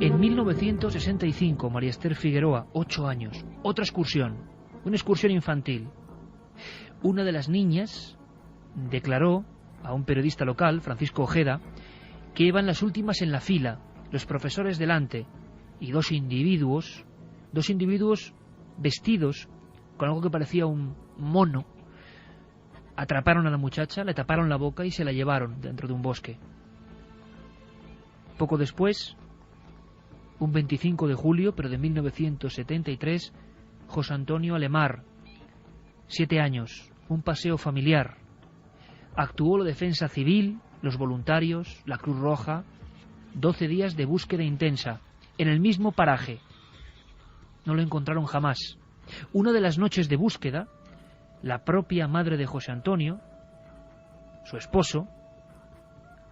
En 1965, María Esther Figueroa, 8 años, otra excursión, una excursión infantil. Una de las niñas declaró a un periodista local, Francisco Ojeda, que iban las últimas en la fila, los profesores delante, y dos individuos vestidos con algo que parecía un mono, atraparon a la muchacha, le taparon la boca y se la llevaron dentro de un bosque. Poco después, un 25 de julio, pero de 1973, José Antonio Alemar, 7 años, un paseo familiar. Actuó la Defensa Civil, los voluntarios, la Cruz Roja, 12 días de búsqueda intensa, en el mismo paraje. No lo encontraron jamás. Una de las noches de búsqueda, la propia madre de José Antonio, su esposo,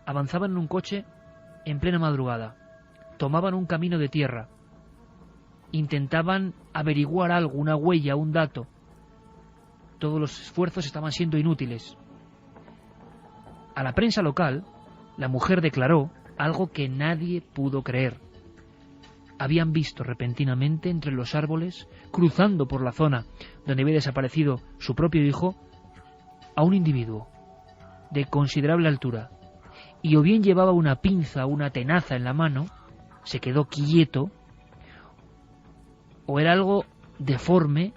avanzaban en un coche en plena madrugada. Tomaban un camino de tierra. Intentaban averiguar algo, una huella, un dato. Todos los esfuerzos estaban siendo inútiles. A la prensa local, la mujer declaró algo que nadie pudo creer. Habían visto repentinamente entre los árboles, cruzando por la zona donde había desaparecido su propio hijo, a un individuo de considerable altura. Y o bien llevaba una pinza, una tenaza en la mano, se quedó quieto, o era algo deforme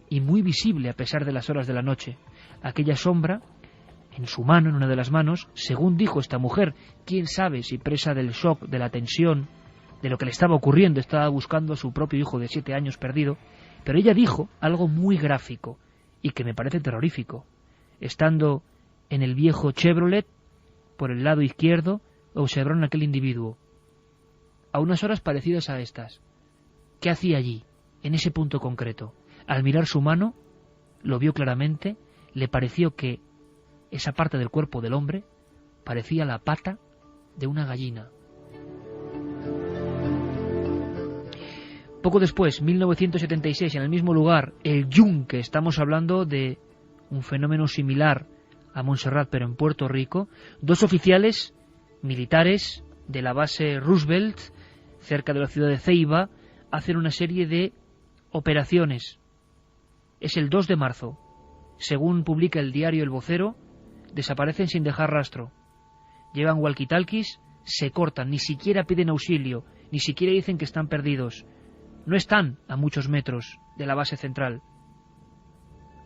y muy visible a pesar de las horas de la noche. Aquella sombra en su mano, en una de las manos, según dijo esta mujer, quién sabe si presa del shock, de la tensión, de lo que le estaba ocurriendo, estaba buscando a su propio hijo de 7 años perdido, pero ella dijo algo muy gráfico y que me parece terrorífico. Estando en el viejo Chevrolet, por el lado izquierdo, observaron a aquel individuo, a unas horas parecidas a estas. ¿Qué hacía allí, en ese punto concreto? Al mirar su mano, lo vio claramente, le pareció que esa parte del cuerpo del hombre parecía la pata de una gallina. Poco después, 1976, en el mismo lugar, el Yunque, estamos hablando de un fenómeno similar a Montserrat, pero en Puerto Rico, 2 oficiales militares de la base Roosevelt, cerca de la ciudad de Ceiba, hacen una serie de operaciones. Es el 2 de marzo. Según publica el diario El Vocero, desaparecen sin dejar rastro. Llevan walkie-talkies, se cortan, ni siquiera piden auxilio, ni siquiera dicen que están perdidos. No están a muchos metros de la base central.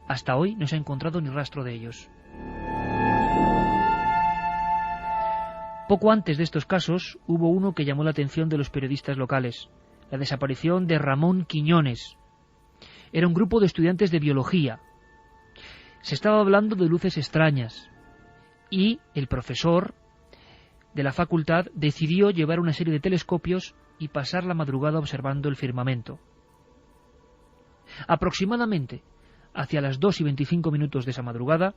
Hasta hoy no se ha encontrado ni rastro de ellos. Poco antes de estos casos, hubo uno que llamó la atención de los periodistas locales: la desaparición de Ramón Quiñones. Era un grupo de estudiantes de biología. Se estaba hablando de luces extrañas y el profesor de la facultad decidió llevar una serie de telescopios y pasar la madrugada observando el firmamento. Aproximadamente hacia las 2:25 de esa madrugada,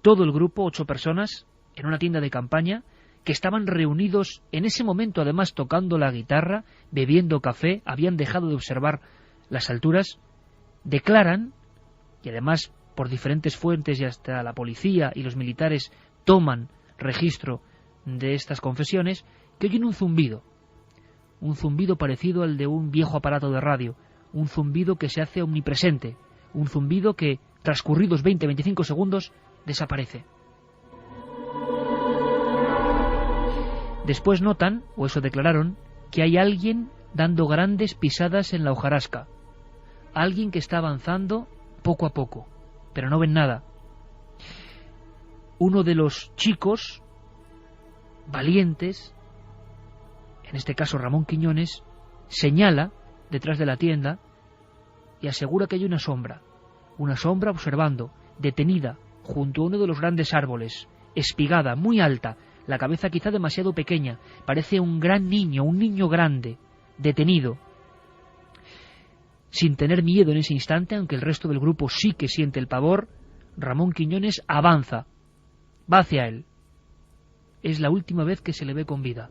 todo el grupo, 8 personas, en una tienda de campaña, que estaban reunidos en ese momento, además tocando la guitarra, bebiendo café, habían dejado de observar las alturas, declaran, y además por diferentes fuentes y hasta la policía y los militares toman registro de estas confesiones, que oyen un zumbido parecido al de un viejo aparato de radio, un zumbido que se hace omnipresente, un zumbido que, transcurridos 20-25 segundos, desaparece. Después notan, o eso declararon, que hay alguien dando grandes pisadas en la hojarasca, alguien que está avanzando poco a poco, pero no ven nada. Uno de los chicos valientes, en este caso Ramón Quiñones, señala detrás de la tienda y asegura que hay una sombra observando, detenida, junto a uno de los grandes árboles, espigada, muy alta, la cabeza quizá demasiado pequeña, parece un gran niño, un niño grande, detenido. Sin tener miedo en ese instante, aunque el resto del grupo sí que siente el pavor, Ramón Quiñones avanza, va hacia él. Es la última vez que se le ve con vida.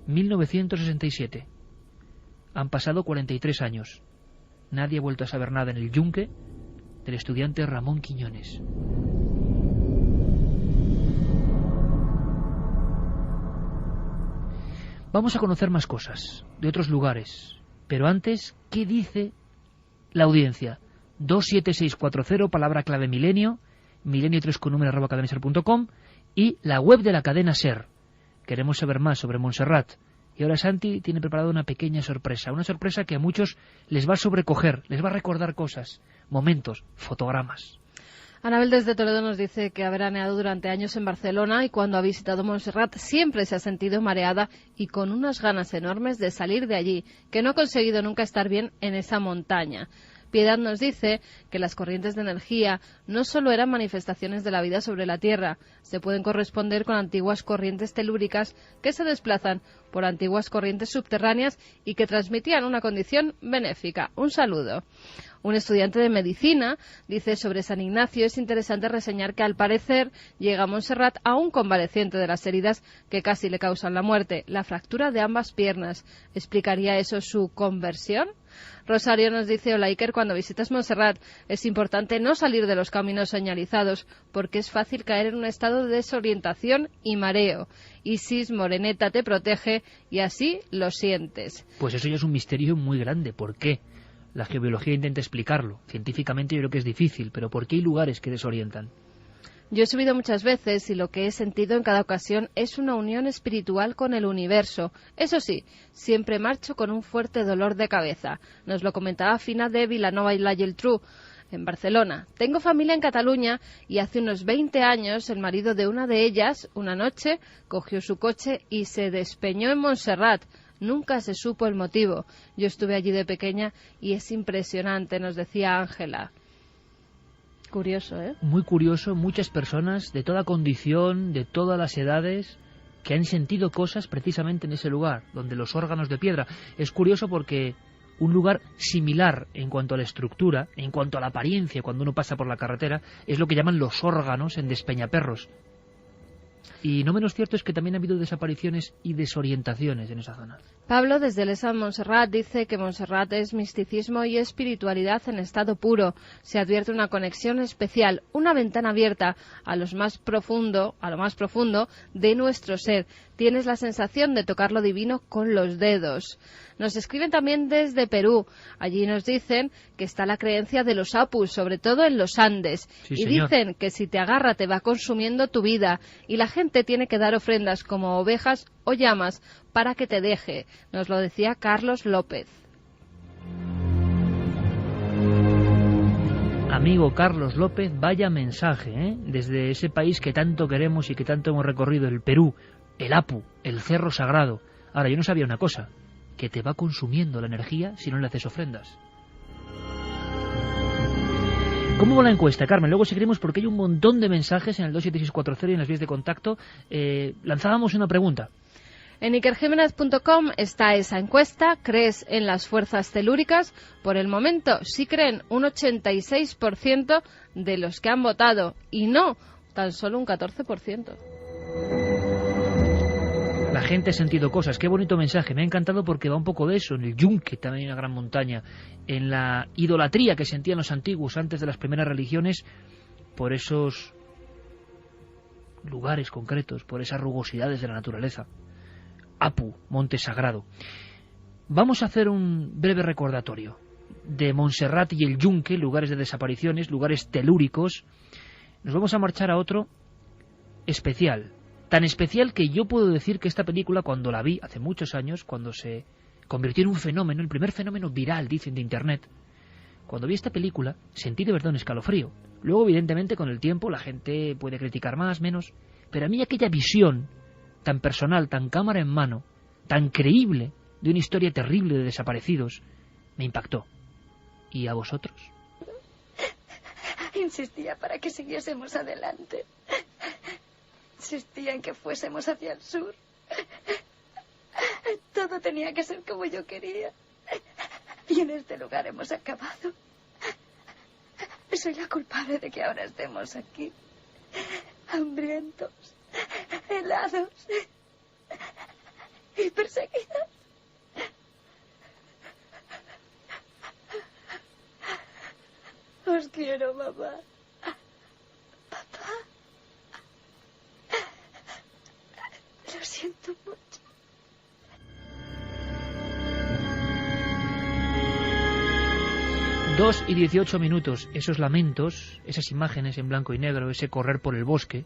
1967. Han pasado 43 años. Nadie ha vuelto a saber nada en el yunque del estudiante Ramón Quiñones. Vamos a conocer más cosas, de otros lugares. Pero antes, ¿qué dice la audiencia? 27640, palabra clave milenio, milenio3 con número @cadenaser.com, y la web de la cadena SER. Queremos saber más sobre Montserrat. Y ahora Santi tiene preparada una pequeña sorpresa. Una sorpresa que a muchos les va a sobrecoger, les va a recordar cosas, momentos, fotogramas. Anabel desde Toledo nos dice que ha veraneado durante años en Barcelona y cuando ha visitado Montserrat siempre se ha sentido mareada y con unas ganas enormes de salir de allí, que no ha conseguido nunca estar bien en esa montaña. Piedad nos dice que las corrientes de energía no solo eran manifestaciones de la vida sobre la Tierra, se pueden corresponder con antiguas corrientes telúricas que se desplazan por antiguas corrientes subterráneas y que transmitían una condición benéfica. Un saludo. Un estudiante de medicina dice sobre San Ignacio: es interesante reseñar que al parecer llega a Montserrat a un convaleciente de las heridas que casi le causan la muerte, la fractura de ambas piernas. ¿Explicaría eso su conversión? Rosario nos dice: hola Iker, cuando visitas Montserrat es importante no salir de los caminos señalizados porque es fácil caer en un estado de desorientación y mareo. Isis Moreneta te protege y así lo sientes. Pues eso ya es un misterio muy grande. ¿Por qué? La geobiología intenta explicarlo. Científicamente yo creo que es difícil, pero ¿por qué hay lugares que desorientan? Yo he subido muchas veces y lo que he sentido en cada ocasión es una unión espiritual con el universo. Eso sí, siempre marcho con un fuerte dolor de cabeza. Nos lo comentaba Fina de Vilanova y la Geltrú, en Barcelona. Tengo familia en Cataluña y hace unos 20 años el marido de una de ellas, una noche, cogió su coche y se despeñó en Montserrat. Nunca se supo el motivo. Yo estuve allí de pequeña y es impresionante, nos decía Ángela. Curioso, ¿eh? Muy curioso, muchas personas de toda condición, de todas las edades, que han sentido cosas precisamente en ese lugar, donde los órganos de piedra. Es curioso porque un lugar similar en cuanto a la estructura, en cuanto a la apariencia, cuando uno pasa por la carretera, es lo que llaman los órganos en Despeñaperros. Y no menos cierto es que también ha habido desapariciones y desorientaciones en esa zona. Pablo, desde Lesa Montserrat, dice que Montserrat es misticismo y espiritualidad en estado puro. Se advierte una conexión especial, una ventana abierta a lo más profundo de nuestro ser. Tienes la sensación de tocar lo divino con los dedos. Nos escriben también desde Perú. Allí nos dicen que está la creencia de los apus, sobre todo en los Andes. Sí, y señor. dicen que si te agarra te va consumiendo tu vida y la gente tiene que dar ofrendas como ovejas o llamas para que te deje. Nos lo decía Carlos López. Amigo Carlos López, vaya mensaje, ¿eh? Desde ese país que tanto queremos y que tanto hemos recorrido, el Perú, el Apu, el Cerro Sagrado. Ahora, yo no sabía una cosa, que te va consumiendo la energía si no le haces ofrendas. ¿Cómo va la encuesta, Carmen? Luego seguiremos porque hay un montón de mensajes en el 27640 y en las vías de contacto. Lanzábamos una pregunta. En ikerjimenez.com está esa encuesta. ¿Crees en las fuerzas telúricas? Por el momento sí creen un 86% de los que han votado y no, tan solo un 14%. La gente ha sentido cosas. Qué bonito mensaje. Me ha encantado porque va un poco de eso. En el yunque también hay una gran montaña. En la idolatría que sentían los antiguos antes de las primeras religiones por esos lugares concretos, por esas rugosidades de la naturaleza. Apu, monte sagrado. Vamos a hacer un breve recordatorio de Montserrat y el yunque, lugares de desapariciones, lugares telúricos. Nos vamos a marchar a otro especial. Tan especial que yo puedo decir que esta película, cuando la vi hace muchos años, cuando se convirtió en un fenómeno, el primer fenómeno viral, dicen, de Internet, cuando vi esta película, sentí de verdad un escalofrío. Luego, evidentemente, con el tiempo, la gente puede criticar más, menos, pero a mí aquella visión tan personal, tan cámara en mano, tan creíble, de una historia terrible de desaparecidos, me impactó. ¿Y a vosotros? Insistía para que siguiésemos adelante. insistía en que fuésemos hacia el sur. Todo tenía que ser como yo quería. Y en este lugar hemos acabado. Soy la culpable de que ahora estemos aquí, hambrientos, helados y perseguidos. Os quiero, mamá. Papá. Lo siento mucho. Dos y 18 minutos, esos lamentos, esas imágenes en blanco y negro, ese correr por el bosque,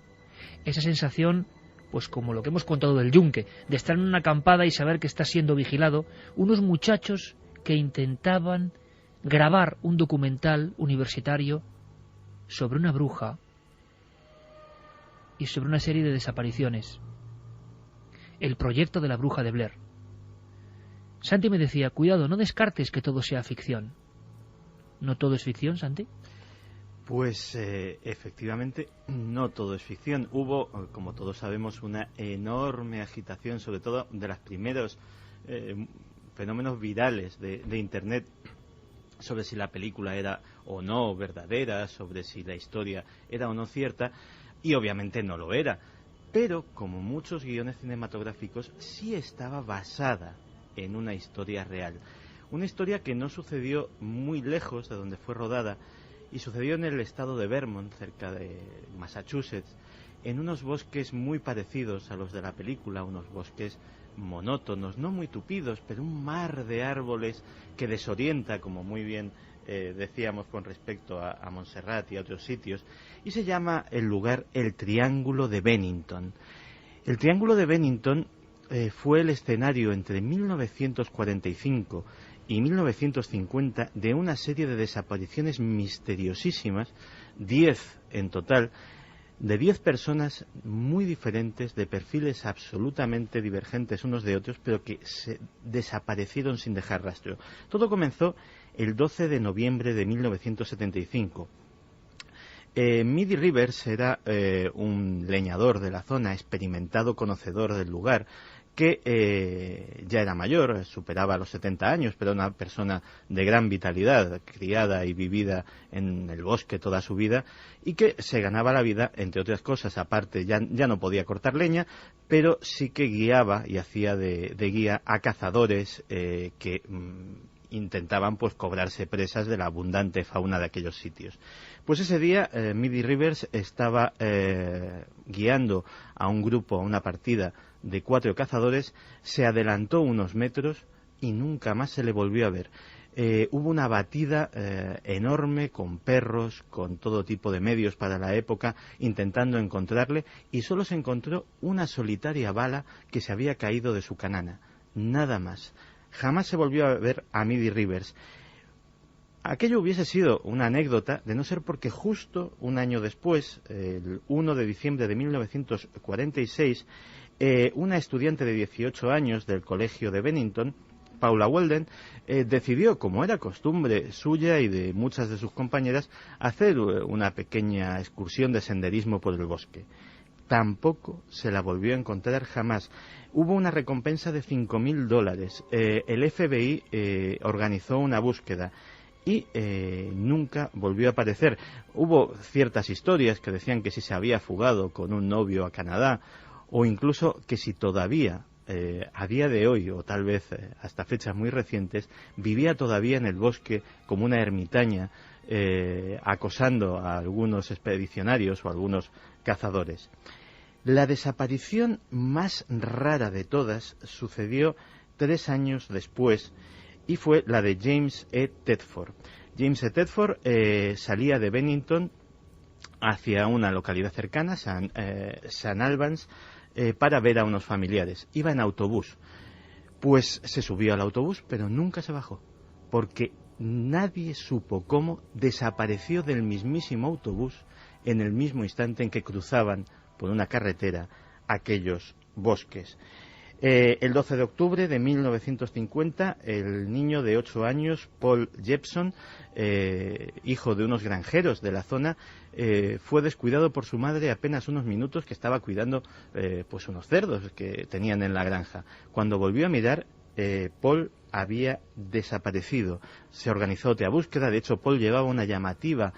esa sensación, pues como lo que hemos contado del yunque, de estar en una acampada y saber que está siendo vigilado, unos muchachos que intentaban grabar un documental universitario sobre una bruja y sobre una serie de desapariciones. El proyecto de la bruja de Blair. Santi me decía, cuidado, no descartes que todo sea ficción. ¿No todo es ficción, Santi? Pues efectivamente no todo es ficción. Hubo, como todos sabemos, una enorme agitación, sobre todo de los primeros fenómenos virales de Internet, sobre si la película era o no verdadera, sobre si la historia era o no cierta, y obviamente no lo era. Pero, como muchos guiones cinematográficos, sí estaba basada en una historia real. Una historia que no sucedió muy lejos de donde fue rodada y sucedió en el estado de Vermont, cerca de Massachusetts, en unos bosques muy parecidos a los de la película, unos bosques monótonos, no muy tupidos, pero un mar de árboles que desorienta, como muy bien decíamos con respecto a Montserrat y a otros sitios, y se llama el lugar el Triángulo de Bennington. El Triángulo de Bennington fue el escenario entre 1945 y 1950 de una serie de desapariciones misteriosísimas, 10 en total, de 10 personas muy diferentes, de perfiles absolutamente divergentes unos de otros, pero que se desaparecieron sin dejar rastro. Todo comenzó el 12 de noviembre de 1975. Midi Rivers era un leñador de la zona, experimentado conocedor del lugar, que ya era mayor, superaba los 70 años, pero una persona de gran vitalidad, criada y vivida en el bosque toda su vida, y que se ganaba la vida, entre otras cosas, aparte ya no podía cortar leña, pero sí que guiaba y hacía de guía a cazadores que intentaban pues cobrarse presas de la abundante fauna de aquellos sitios. Pues ese día Midi Rivers estaba guiando a un grupo, a una partida de 4 cazadores, se adelantó unos metros y nunca más se le volvió a ver. Hubo una batida enorme con perros, con todo tipo de medios para la época, intentando encontrarle, y solo se encontró una solitaria bala que se había caído de su canana. Nada más. Jamás se volvió a ver a Midi Rivers. Aquello hubiese sido una anécdota, de no ser porque justo un año después, el 1 de diciembre de 1946, una estudiante de 18 años del colegio de Bennington, Paula Walden, decidió, como era costumbre suya y de muchas de sus compañeras, hacer una pequeña excursión de senderismo por el bosque. Tampoco se la volvió a encontrar jamás. Hubo una recompensa de $5.000. El FBI organizó una búsqueda y nunca volvió a aparecer. Hubo ciertas historias que decían que si se había fugado con un novio a Canadá, o incluso que si todavía, a día de hoy, o tal vez hasta fechas muy recientes, vivía todavía en el bosque como una ermitaña, acosando a algunos expedicionarios o a algunos cazadores. La desaparición más rara de todas sucedió 3 años después, y fue la de James E. Tedford. James E. Tedford salía de Bennington hacia una localidad cercana, St. Albans, para ver a unos familiares. Iba en autobús. Pues se subió al autobús, pero nunca se bajó, porque nadie supo cómo desapareció del mismísimo autobús en el mismo instante en que cruzaban por una carretera aquellos bosques. El 12 de octubre de 1950, el niño de 8 años, Paul Jepson, hijo de unos granjeros de la zona, fue descuidado por su madre apenas unos minutos, que estaba cuidando pues unos cerdos que tenían en la granja. Cuando volvió a mirar, Paul había desaparecido. Se organizó otra búsqueda. De hecho, Paul llevaba una llamativa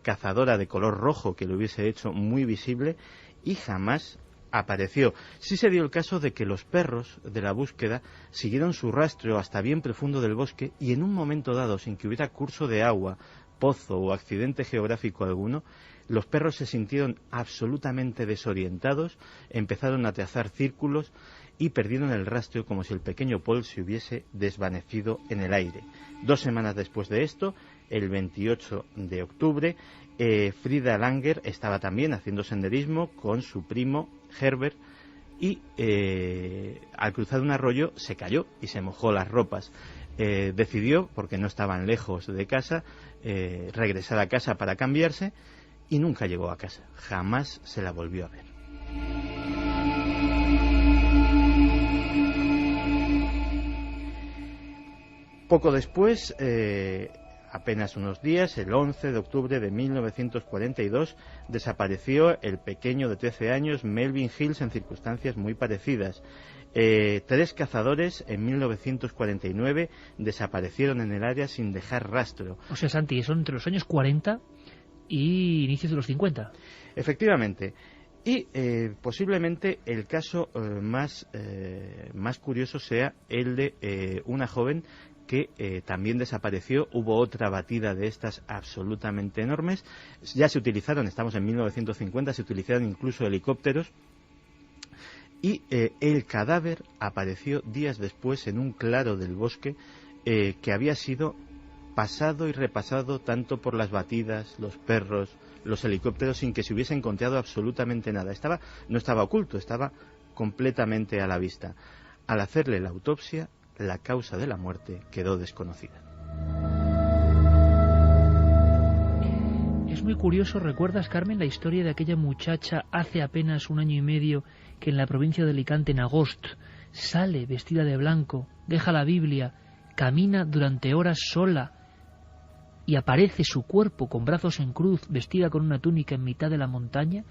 cazadora de color rojo que lo hubiese hecho muy visible, y jamás apareció. Sí se dio el caso de que los perros de la búsqueda siguieron su rastro hasta bien profundo del bosque, y en un momento dado, sin que hubiera curso de agua, pozo o accidente geográfico alguno, los perros se sintieron absolutamente desorientados, empezaron a trazar círculos y perdieron el rastro, como si el pequeño Paul se hubiese desvanecido en el aire. 2 semanas después de esto, el 28 de octubre, Frida Langer estaba también haciendo senderismo con su primo Herbert, y al cruzar un arroyo se cayó y se mojó las ropas. Decidió, porque no estaban lejos de casa, regresar a casa para cambiarse, y nunca llegó a casa. Jamás se la volvió a ver. Poco después, apenas unos días, el 11 de octubre de 1942, desapareció el pequeño de 13 años Melvin Hills en circunstancias muy parecidas. 3 cazadores en 1949 desaparecieron en el área sin dejar rastro. O sea, Santi, son entre los años 40 y inicios de los 50. Efectivamente. Y posiblemente el caso más curioso sea el de una joven que también desapareció. Hubo otra batida de estas absolutamente enormes. Ya se utilizaron, estamos en 1950, se utilizaron incluso helicópteros, y el cadáver apareció días después en un claro del bosque que había sido pasado y repasado tanto por las batidas, los perros, los helicópteros, sin que se hubiese encontrado absolutamente nada. No estaba oculto, estaba completamente a la vista. Al hacerle la autopsia, la causa de la muerte quedó desconocida. Es muy curioso, ¿recuerdas, Carmen, la historia de aquella muchacha hace apenas 1 año y medio que en la provincia de Alicante, en agosto, sale vestida de blanco, deja la Biblia, camina durante horas sola y aparece su cuerpo con brazos en cruz, vestida con una túnica en mitad de la montaña?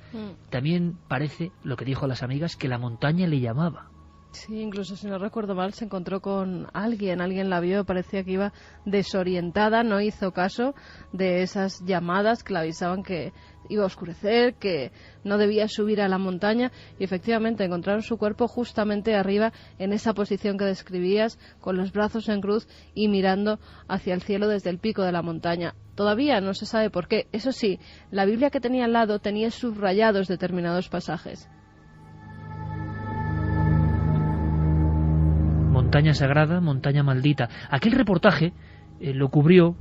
También parece, lo que dijo a las amigas, que la montaña le llamaba. Sí, incluso si no recuerdo mal, se encontró con alguien la vio, parecía que iba desorientada, no hizo caso de esas llamadas que le avisaban que iba a oscurecer, que no debía subir a la montaña, y efectivamente encontraron su cuerpo justamente arriba, en esa posición que describías, con los brazos en cruz y mirando hacia el cielo desde el pico de la montaña. Todavía no se sabe por qué. Eso sí, la Biblia que tenía al lado tenía subrayados determinados pasajes. Montaña sagrada, montaña maldita. Aquel reportaje lo cubrió,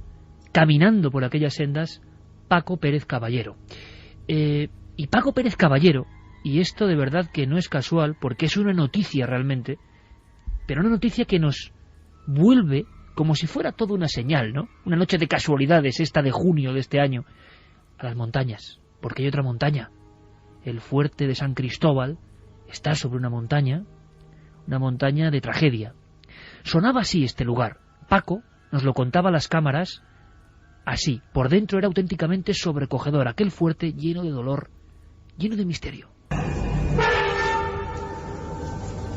caminando por aquellas sendas, Paco Pérez Caballero. Y Paco Pérez Caballero, y esto de verdad que no es casual, porque es una noticia realmente, pero una noticia que nos vuelve como si fuera toda una señal, ¿no? Una noche de casualidades, esta de junio de este año, a las montañas. Porque hay otra montaña. El fuerte de San Cristóbal está sobre una montaña de tragedia. Sonaba así este lugar. Paco nos lo contaba a las cámaras así. Por dentro era auténticamente sobrecogedor. Aquel fuerte lleno de dolor, lleno de misterio.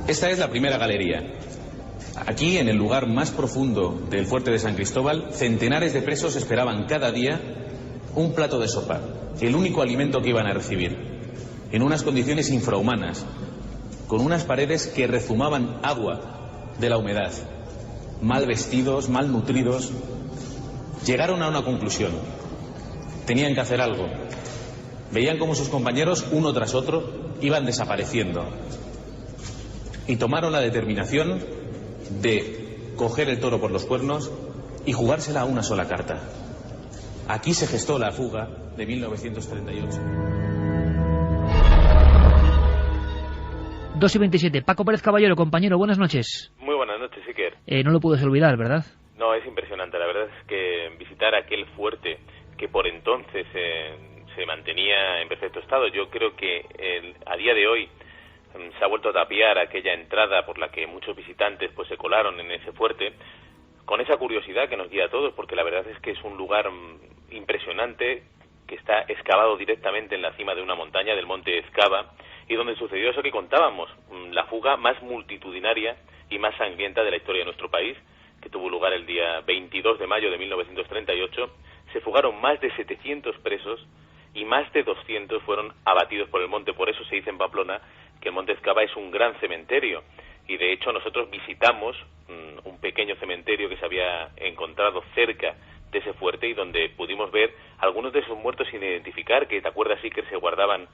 Esta es la primera galería. Aquí, en el lugar más profundo del fuerte de San Cristóbal, centenares de presos esperaban cada día un plato de sopa, el único alimento que iban a recibir, en unas condiciones infrahumanas, con unas paredes que rezumaban agua de la humedad, mal vestidos, mal nutridos. Llegaron a una conclusión: tenían que hacer algo. Veían como sus compañeros, uno tras otro, iban desapareciendo, y tomaron la determinación de coger el toro por los cuernos y jugársela a una sola carta. Aquí se gestó la fuga de 1938. 2:27. Paco Pérez Caballero, compañero, buenas noches. Muy buenas noches, Iker. No lo puedes olvidar, ¿verdad? No, es impresionante. La verdad es que visitar aquel fuerte que por entonces se mantenía en perfecto estado, yo creo que a día de hoy se ha vuelto a tapiar aquella entrada por la que muchos visitantes pues se colaron en ese fuerte, con esa curiosidad que nos guía a todos, porque la verdad es que es un lugar impresionante, que está excavado directamente en la cima de una montaña, del monte Ezcaba, y donde sucedió eso que contábamos, la fuga más multitudinaria y más sangrienta de la historia de nuestro país, que tuvo lugar el día 22 de mayo de 1938. Se fugaron más de 700 presos y más de 200 fueron abatidos por el monte. Por eso se dice en Pamplona que el monte Ezcaba es un gran cementerio, y de hecho nosotros visitamos un pequeño cementerio que se había encontrado cerca de ese fuerte y donde pudimos ver algunos de esos muertos sin identificar, que te acuerdas, sí, que se guardaban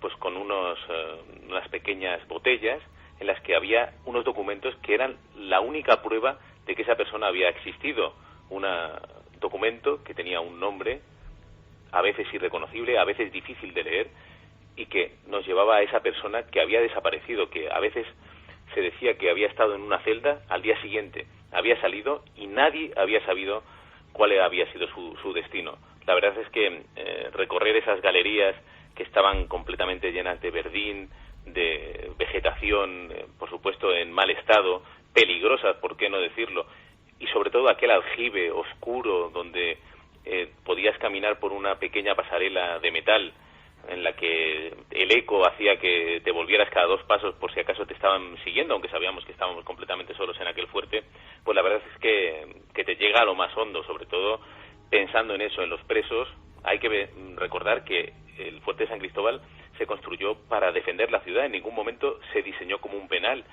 pues con unas pequeñas botellas en las que había unos documentos que eran la única prueba de que esa persona había existido. Un documento que tenía un nombre, a veces irreconocible, a veces difícil de leer, y que nos llevaba a esa persona que había desaparecido, que a veces se decía que había estado en una celda, al día siguiente había salido y nadie había sabido cuál había sido su destino. La verdad es que recorrer esas galerías que estaban completamente llenas de verdín, de vegetación, por supuesto en mal estado, peligrosas, por qué no decirlo, y sobre todo aquel aljibe oscuro donde podías caminar por una pequeña pasarela de metal en la que el eco hacía que te volvieras cada 2 pasos por si acaso te estaban siguiendo, aunque sabíamos que estábamos completamente solos en aquel fuerte. Pues la verdad es que te llega a lo más hondo, sobre todo pensando en eso, en los presos. Hay que recordar que el fuerte de San Cristóbal se construyó para defender la ciudad, en ningún momento se diseñó como un penal,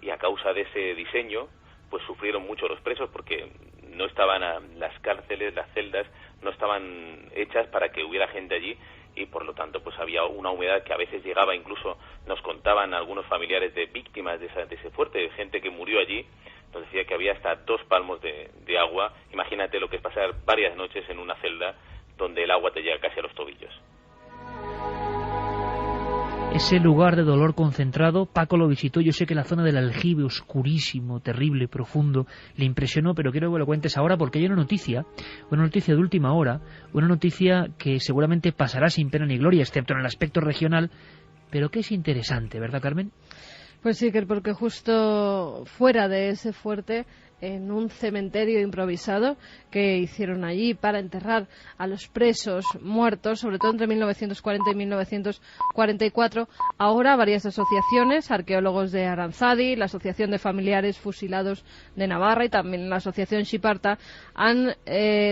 y a causa de ese diseño pues sufrieron mucho los presos, porque no estaban las cárceles, las celdas no estaban hechas para que hubiera gente allí, y por lo tanto pues había una humedad que a veces llegaba, incluso nos contaban algunos familiares de víctimas de ese fuerte, de gente que murió allí, nos decía que había hasta 2 palmos de agua. Imagínate lo que es pasar varias noches en una celda donde el agua te llega casi a los tobillos. Ese lugar de dolor concentrado, Paco lo visitó. Yo sé que la zona del aljibe, oscurísimo, terrible, profundo, le impresionó, pero quiero que lo cuentes ahora porque hay una noticia de última hora, una noticia que seguramente pasará sin pena ni gloria, excepto en el aspecto regional, pero que es interesante, ¿verdad, Carmen? Pues sí, porque justo fuera de ese fuerte, en un cementerio improvisado que hicieron allí para enterrar a los presos muertos, sobre todo entre 1940 y 1944. Ahora varias asociaciones, arqueólogos de Aranzadi, la Asociación de Familiares Fusilados de Navarra y también la Asociación Xiparta han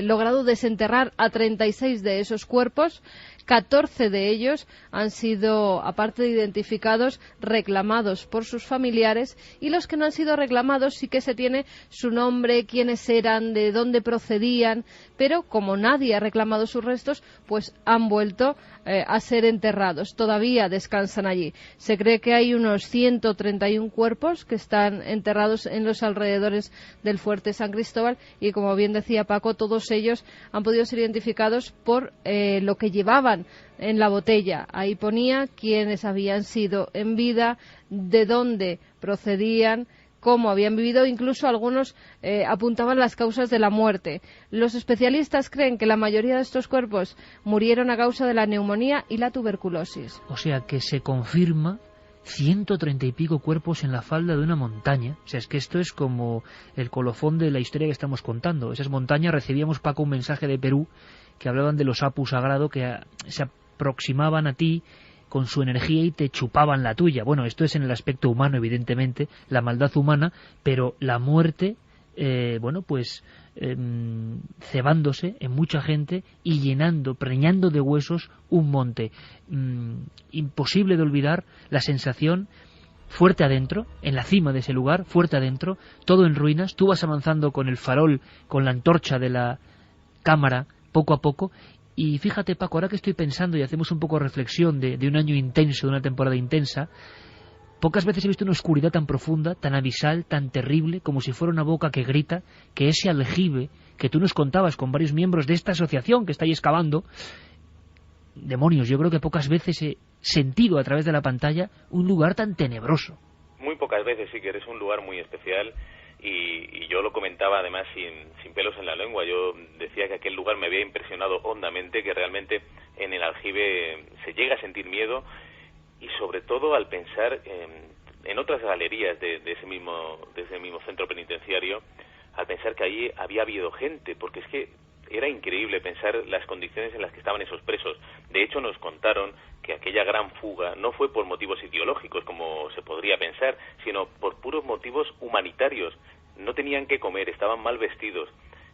logrado desenterrar a 36 de esos cuerpos. 14 de ellos han sido, aparte de identificados, reclamados por sus familiares, y los que no han sido reclamados sí que se tiene su nombre, quiénes eran, de dónde procedían, pero como nadie ha reclamado sus restos, pues han vuelto a ser enterrados. Todavía descansan allí. Se cree que hay unos 131 cuerpos que están enterrados en los alrededores del fuerte San Cristóbal, y como bien decía Paco, todos ellos han podido ser identificados por lo que llevaban en la botella. Ahí ponía quiénes habían sido en vida, de dónde procedían, cómo habían vivido, incluso algunos apuntaban las causas de la muerte. Los especialistas creen que la mayoría de estos cuerpos murieron a causa de la neumonía y la tuberculosis. O sea que se confirma 130 y pico cuerpos en la falda de una montaña. O sea, es que esto es como el colofón de la historia que estamos contando. Esas montañas, recibíamos, Paco, un mensaje de Perú que hablaban de los Apu sagrado que se aproximaban a ti con su energía y te chupaban la tuya. Bueno, esto es en el aspecto humano, evidentemente, la maldad humana, pero la muerte, cebándose en mucha gente y preñando de huesos un monte. Imposible de olvidar la sensación, fuerte adentro, en la cima de ese lugar, fuerte adentro, todo en ruinas. Tú vas avanzando con el farol, con la antorcha de la cámara, poco a poco. Y fíjate, Paco, ahora que estoy pensando y hacemos un poco de reflexión de un año intenso, de una temporada intensa, pocas veces he visto una oscuridad tan profunda, tan abisal, tan terrible, como si fuera una boca que grita, que ese aljibe que tú nos contabas con varios miembros de esta asociación que está ahí excavando. Demonios, yo creo que pocas veces he sentido a través de la pantalla un lugar tan tenebroso. Muy pocas veces, sí, que eres un lugar muy especial. Y yo lo comentaba además sin pelos en la lengua. Yo decía que aquel lugar me había impresionado hondamente, que realmente en el aljibe se llega a sentir miedo, y sobre todo al pensar en otras galerías de ese mismo centro penitenciario, al pensar que allí había habido gente, porque es que era increíble pensar las condiciones en las que estaban esos presos. De hecho, nos contaron que aquella gran fuga no fue por motivos ideológicos, como se podría pensar, sino por puros motivos humanitarios. No tenían que comer, estaban mal vestidos.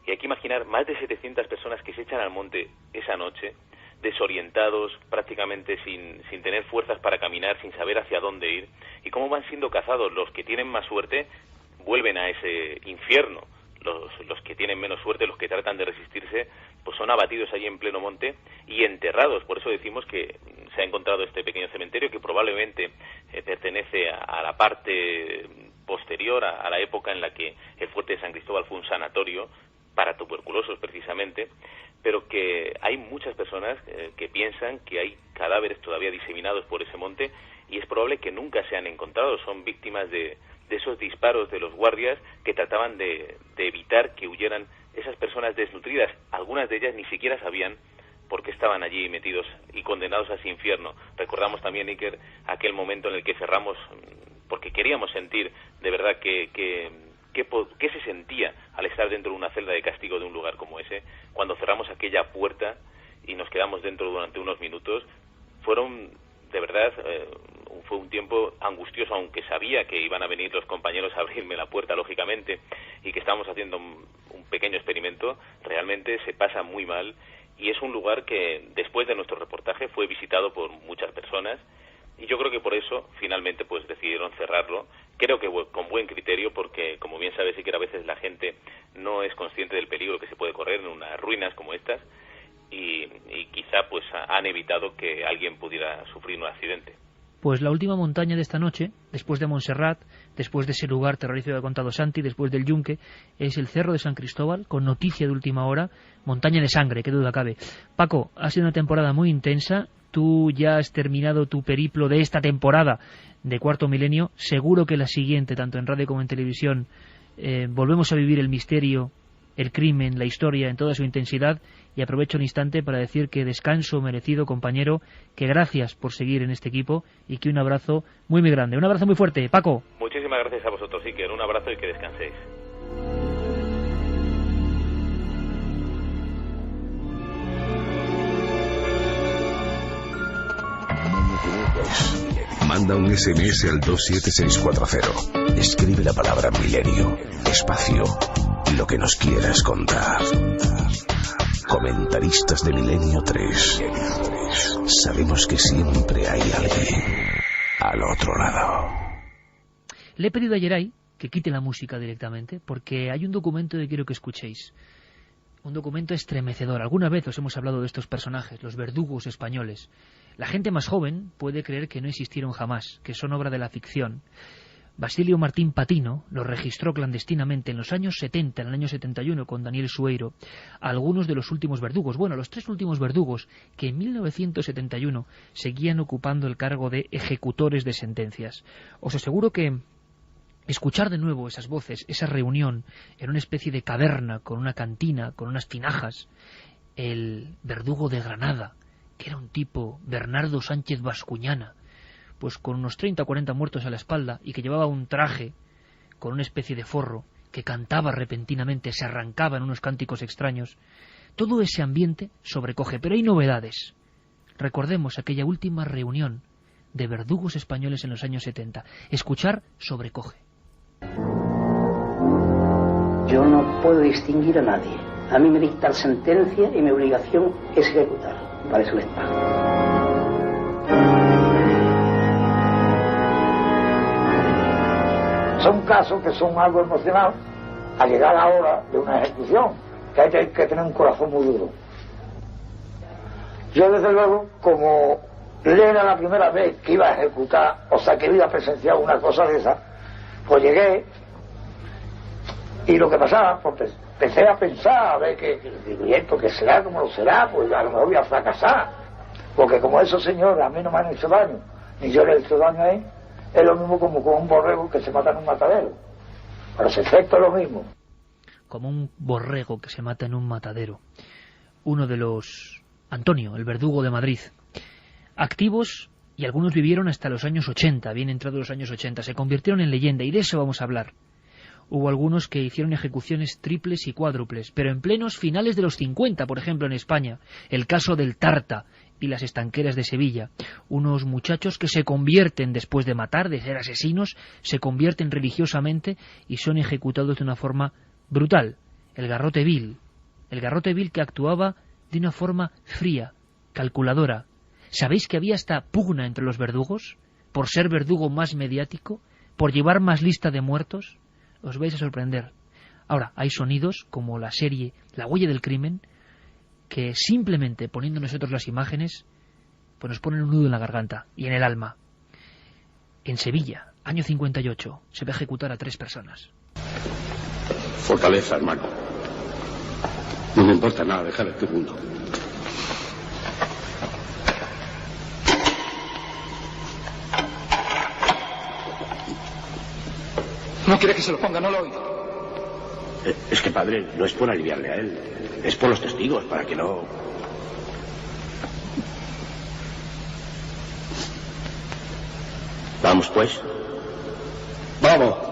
Y hay que imaginar más de 700 personas que se echan al monte esa noche, desorientados, prácticamente sin tener fuerzas para caminar, sin saber hacia dónde ir, y cómo van siendo cazados. Los que tienen más suerte vuelven a ese infierno. Los que tienen menos suerte, los que tratan de resistirse, pues son abatidos allí en pleno monte y enterrados. Por eso decimos que se ha encontrado este pequeño cementerio que probablemente pertenece a la parte posterior, a la época en la que el fuerte de San Cristóbal fue un sanatorio para tuberculosos precisamente, pero que hay muchas personas que piensan que hay cadáveres todavía diseminados por ese monte y es probable que nunca se han encontrado. Son víctimas de esos disparos de los guardias que trataban de evitar que huyeran esas personas desnutridas. Algunas de ellas ni siquiera sabían por qué estaban allí metidos y condenados a ese infierno. Recordamos también, Iker, aquel momento en el que cerramos, porque queríamos sentir de verdad qué se sentía al estar dentro de una celda de castigo de un lugar como ese. Cuando cerramos aquella puerta y nos quedamos dentro durante unos minutos, de verdad, fue un tiempo angustioso, aunque sabía que iban a venir los compañeros a abrirme la puerta, lógicamente, y que estábamos haciendo un pequeño experimento. Realmente se pasa muy mal y es un lugar que, después de nuestro reportaje, fue visitado por muchas personas y yo creo que por eso, finalmente, pues decidieron cerrarlo. Creo que con buen criterio, porque, como bien sabes, sí que a veces la gente no es consciente del peligro que se puede correr en unas ruinas como estas y quizá pues han evitado que alguien pudiera sufrir un accidente. Pues la última montaña de esta noche, después de Montserrat, después de ese lugar terrorífico que ha contado Santi, después del Yunque, es el Cerro de San Cristóbal, con noticia de última hora, montaña de sangre, qué duda cabe. Paco, ha sido una temporada muy intensa, tú ya has terminado tu periplo de esta temporada de Cuarto Milenio, seguro que la siguiente, tanto en radio como en televisión, volvemos a vivir el misterio, el crimen, la historia en toda su intensidad, y aprovecho el instante para decir que descanso merecido, compañero, que gracias por seguir en este equipo y que un abrazo muy grande, un abrazo muy fuerte. Paco. Muchísimas gracias a vosotros, Iker, un abrazo y que descanséis. Manda un SMS al 27640. Escribe la palabra milenio, espacio, lo que nos quieras contar. Comentaristas de Milenio 3. Sabemos que siempre hay alguien al otro lado. Le he pedido a Yeray que quite la música directamente, porque hay un documento que quiero que escuchéis. Un documento estremecedor. Alguna vez os hemos hablado de estos personajes, los verdugos españoles. La gente más joven puede creer que no existieron jamás, que son obra de la ficción. Basilio Martín Patino los registró clandestinamente en los años 70, en el año 71, con Daniel Sueiro, algunos de los últimos verdugos, bueno, los 3 últimos verdugos, que en 1971 seguían ocupando el cargo de ejecutores de sentencias. Os aseguro que escuchar de nuevo esas voces, esa reunión en una especie de caverna, con una cantina, con unas tinajas, el verdugo de Granada, que era un tipo, Bernardo Sánchez Bascuñana, pues con unos 30 o 40 muertos a la espalda y que llevaba un traje con una especie de forro, que cantaba repentinamente, se arrancaba en unos cánticos extraños. Todo ese ambiente sobrecoge, pero hay novedades. Recordemos aquella última reunión de verdugos españoles en los años 70. Escuchar sobrecoge. Yo no puedo distinguir a nadie. A mí me dictan sentencia y mi obligación es ejecutar. Para eso les pago. Son casos que son algo emocional a llegar a la hora de una ejecución, que hay que tener un corazón muy duro. Yo desde luego, como era la primera vez que iba a ejecutar, o sea que iba a presenciar una cosa de esa, pues llegué y lo que pasaba, pues empecé a pensar, a ver ¿y esto qué será? ¿Cómo lo será? Pues a lo mejor voy a fracasar, porque como esos señores a mí no me han hecho daño, ni yo le he hecho daño a él. Es lo mismo como con un borrego que se mata en un matadero. Para ese efecto es lo mismo. Como un borrego que se mata en un matadero. Uno de los... Antonio, el verdugo de Madrid. Activos y algunos vivieron hasta los años 80, bien entrados los años 80, se convirtieron en leyenda, y de eso vamos a hablar. Hubo algunos que hicieron ejecuciones triples y cuádruples, pero en plenos finales de los 50, por ejemplo en España, el caso del Tarta y las estanqueras de Sevilla, unos muchachos que se convierten, después de matar, de ser asesinos, se convierten religiosamente y son ejecutados de una forma brutal. El Garrote Vil que actuaba de una forma fría, calculadora. ¿Sabéis que había hasta pugna entre los verdugos? Por ser verdugo más mediático, por llevar más lista de muertos. Os vais a sorprender. Ahora, hay sonidos como la serie La huella del crimen, que simplemente poniendo nosotros las imágenes, pues nos ponen un nudo en la garganta y en el alma. En Sevilla, año 58, se va a ejecutar a 3 personas. Fortaleza, hermano. No me importa nada dejar este mundo. ¿No quiere que se lo ponga? No lo oigo. Es que, padre, no es por aliviarle a él. Es por los testigos, para que no... Vamos, pues. ¡Vamos!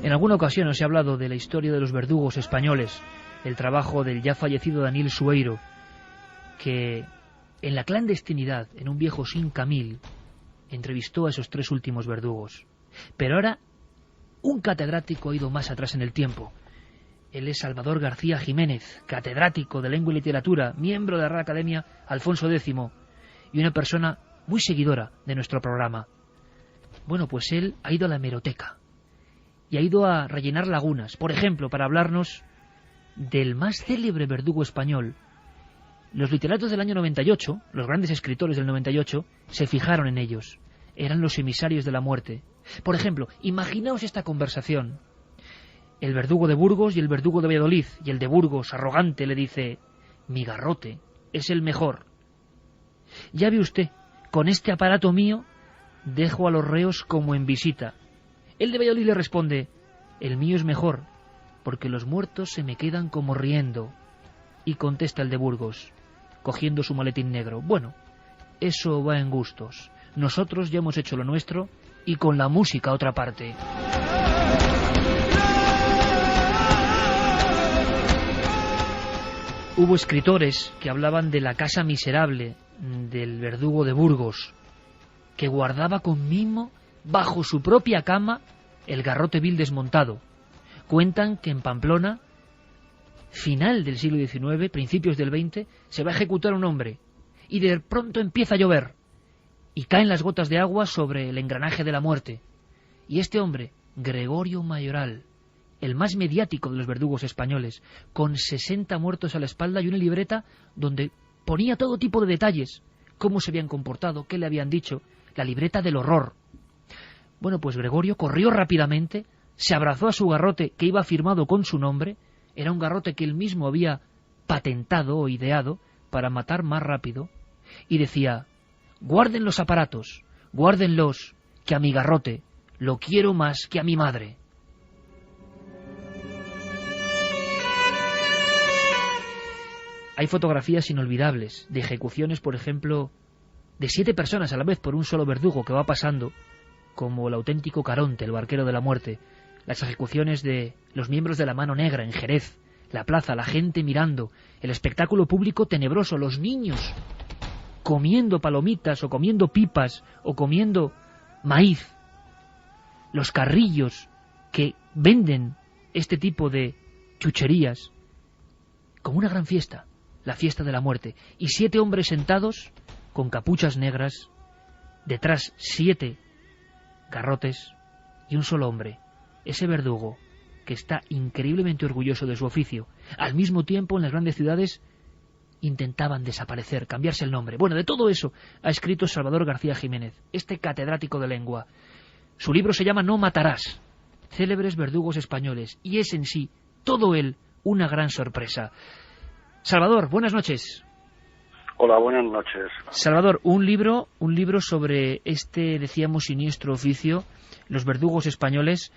En alguna ocasión os he hablado de la historia de los verdugos españoles, el trabajo del ya fallecido Daniel Sueiro, que en la clandestinidad, en un viejo Sin Camil, entrevistó a esos 3 últimos verdugos. Pero ahora, un catedrático ha ido más atrás en el tiempo. Él es Salvador García Jiménez, catedrático de Lengua y Literatura, miembro de la Real Academia Alfonso X, y una persona muy seguidora de nuestro programa. Bueno, pues él ha ido a la hemeroteca y ha ido a rellenar lagunas, por ejemplo, para hablarnos del más célebre verdugo español. Los literatos del año 98, los grandes escritores del 98, se fijaron en ellos. Eran los emisarios de la muerte. Por ejemplo, imaginaos esta conversación. El verdugo de Burgos y el verdugo de Valladolid, y el de Burgos, arrogante, le dice: mi garrote es el mejor. Ya ve usted, con este aparato mío dejo a los reos como en visita. El de Valladolid le responde: el mío es mejor, porque los muertos se me quedan como riendo. Y contesta el de Burgos, cogiendo su maletín negro: bueno, eso va en gustos. Nosotros ya hemos hecho lo nuestro, y con la música otra parte. Hubo escritores que hablaban de la casa miserable del verdugo de Burgos, que guardaba con mimo bajo su propia cama el garrote vil desmontado. Cuentan que en Pamplona, final del siglo XIX, principios del XX, se va a ejecutar un hombre, y de pronto empieza a llover, y caen las gotas de agua sobre el engranaje de la muerte. Y este hombre, Gregorio Mayoral, el más mediático de los verdugos españoles, con 60 muertos a la espalda y una libreta donde ponía todo tipo de detalles, cómo se habían comportado, qué le habían dicho, la libreta del horror. Bueno, pues Gregorio corrió rápidamente, se abrazó a su garrote que iba firmado con su nombre. Era un garrote que él mismo había patentado o ideado para matar más rápido, y decía: guarden los aparatos, guárdenlos, que a mi garrote lo quiero más que a mi madre. Hay fotografías inolvidables de ejecuciones, por ejemplo, de 7 personas a la vez por un solo verdugo que va pasando, como el auténtico Caronte, el barquero de la muerte. Las ejecuciones de los miembros de la Mano Negra en Jerez, la plaza, la gente mirando, el espectáculo público tenebroso, los niños comiendo palomitas o comiendo pipas o comiendo maíz, los carrillos que venden este tipo de chucherías, como una gran fiesta, la fiesta de la muerte, y 7 hombres sentados con capuchas negras, detrás 7 garrotes y un solo hombre, ese verdugo que está increíblemente orgulloso de su oficio. Al mismo tiempo, en las grandes ciudades intentaban desaparecer, cambiarse el nombre. Bueno, de todo eso ha escrito Salvador García Jiménez, este catedrático de lengua. Su libro se llama No matarás, célebres verdugos españoles, y es en sí, todo él, una gran sorpresa. Salvador, buenas noches. Hola, buenas noches. Salvador, un libro sobre este, decíamos, siniestro oficio, los verdugos españoles.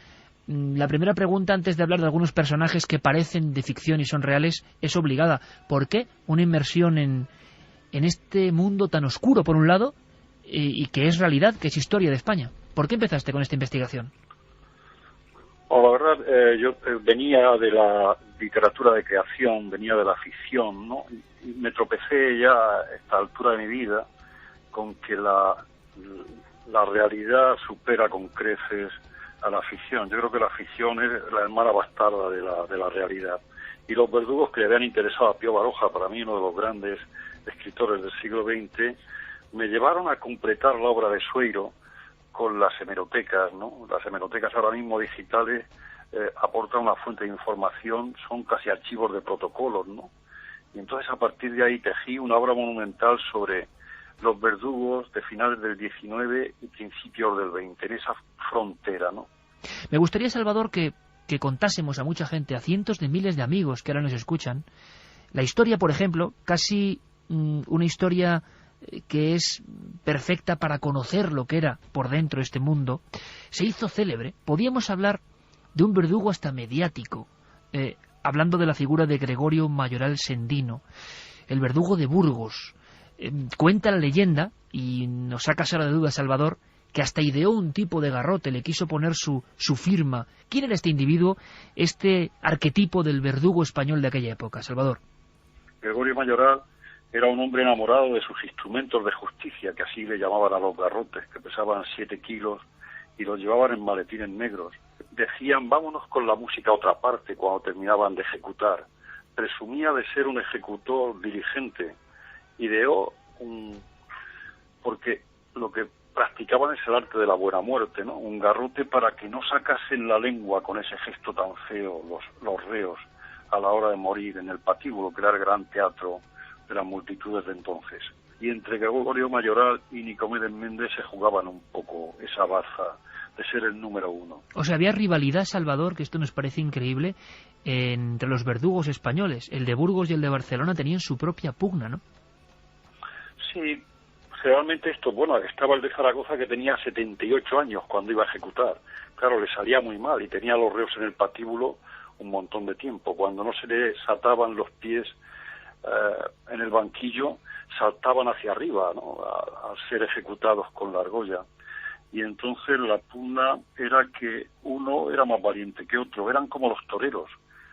La primera pregunta, antes de hablar de algunos personajes que parecen de ficción y son reales, es obligada. ¿Por qué una inmersión en este mundo tan oscuro, por un lado, y que es realidad, que es historia de España? ¿Por qué empezaste con esta investigación? La verdad, yo venía de la literatura de creación, venía de la ficción, ¿no? Y me tropecé ya a esta altura de mi vida con que la realidad supera con creces a la ficción. Yo creo que la ficción es la hermana bastarda de la realidad. Y los verdugos, que le habían interesado a Pío Baroja, para mí uno de los grandes escritores del siglo XX, me llevaron a completar la obra de Sueiro con las hemerotecas, ¿no? Las hemerotecas ahora mismo digitales aportan una fuente de información, son casi archivos de protocolos, ¿no? Y entonces a partir de ahí tejí una obra monumental sobre los verdugos de finales del XIX y principios del XX, en esa frontera, ¿no? Me gustaría, Salvador, que contásemos a mucha gente, a cientos de miles de amigos que ahora nos escuchan, la historia, por ejemplo, casi una historia que es perfecta para conocer lo que era por dentro este mundo, se hizo célebre. Podíamos hablar de un verdugo hasta mediático, hablando de la figura de Gregorio Mayoral Sendino, el verdugo de Burgos. Cuenta la leyenda, y nos saca ahora de duda Salvador, que hasta ideó un tipo de garrote, le quiso poner su firma. ¿Quién era este individuo, este arquetipo del verdugo español de aquella época, Salvador? Gregorio Mayoral era un hombre enamorado de sus instrumentos de justicia, que así le llamaban a los garrotes, que pesaban 7 kilos y los llevaban en maletines negros. Decían, vámonos con la música a otra parte cuando terminaban de ejecutar. Presumía de ser un ejecutor diligente. Ideó porque lo que practicaban es el arte de la buena muerte, ¿no? Un garrote para que no sacasen la lengua con ese gesto tan feo los reos a la hora de morir en el patíbulo, que era el gran teatro de las multitudes de entonces. Y entre Gregorio Mayoral y Nicomedes Méndez se jugaban un poco esa baza de ser el número uno. O sea, había rivalidad, Salvador, que esto nos parece increíble, entre los verdugos españoles. El de Burgos y el de Barcelona tenían su propia pugna, ¿no? Sí, realmente esto, bueno, estaba el de Zaragoza, que tenía 78 años cuando iba a ejecutar. Claro, le salía muy mal y tenía a los reos en el patíbulo un montón de tiempo. Cuando no se les ataban los pies en el banquillo, saltaban hacia arriba, ¿no? Al ser ejecutados con la argolla. Y entonces la pugna era que uno era más valiente que otro, eran como los toreros.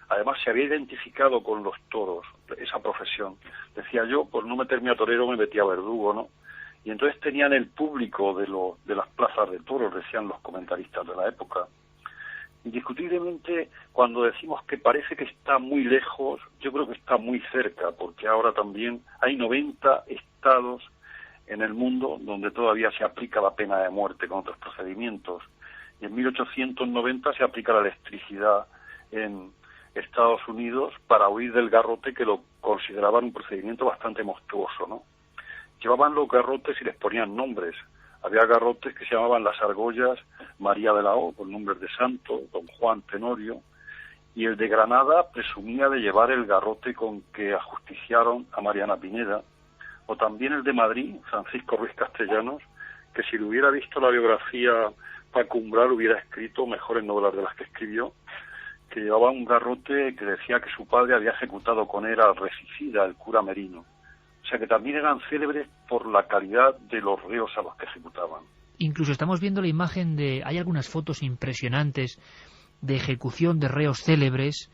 Además se había identificado con los toros, esa profesión. Decía yo, por no meterme a torero me metía a verdugo, ¿no? Y entonces tenían el público de las plazas de toros, decían los comentaristas de la época. Indiscutiblemente, cuando decimos que parece que está muy lejos, yo creo que está muy cerca, porque ahora también hay 90 estados en el mundo donde todavía se aplica la pena de muerte con otros procedimientos. Y en 1890 se aplica la electricidad en Estados Unidos para huir del garrote, que lo consideraban un procedimiento bastante monstruoso, ¿no? Llevaban los garrotes y les ponían nombres. Había garrotes que se llamaban las argollas María de la O, con nombres de santo, don Juan Tenorio, y el de Granada presumía de llevar el garrote con que ajusticiaron a Mariana Pineda, o también el de Madrid, Francisco Ruiz Castellanos, que si le hubiera visto la biografía Paco Umbral hubiera escrito mejores novelas de las que escribió, que llevaba un garrote que decía que su padre había ejecutado con él al regicida, el cura Merino. O sea que también eran célebres por la calidad de los reos a los que ejecutaban. Incluso estamos viendo la imagen de... Hay algunas fotos impresionantes de ejecución de reos célebres,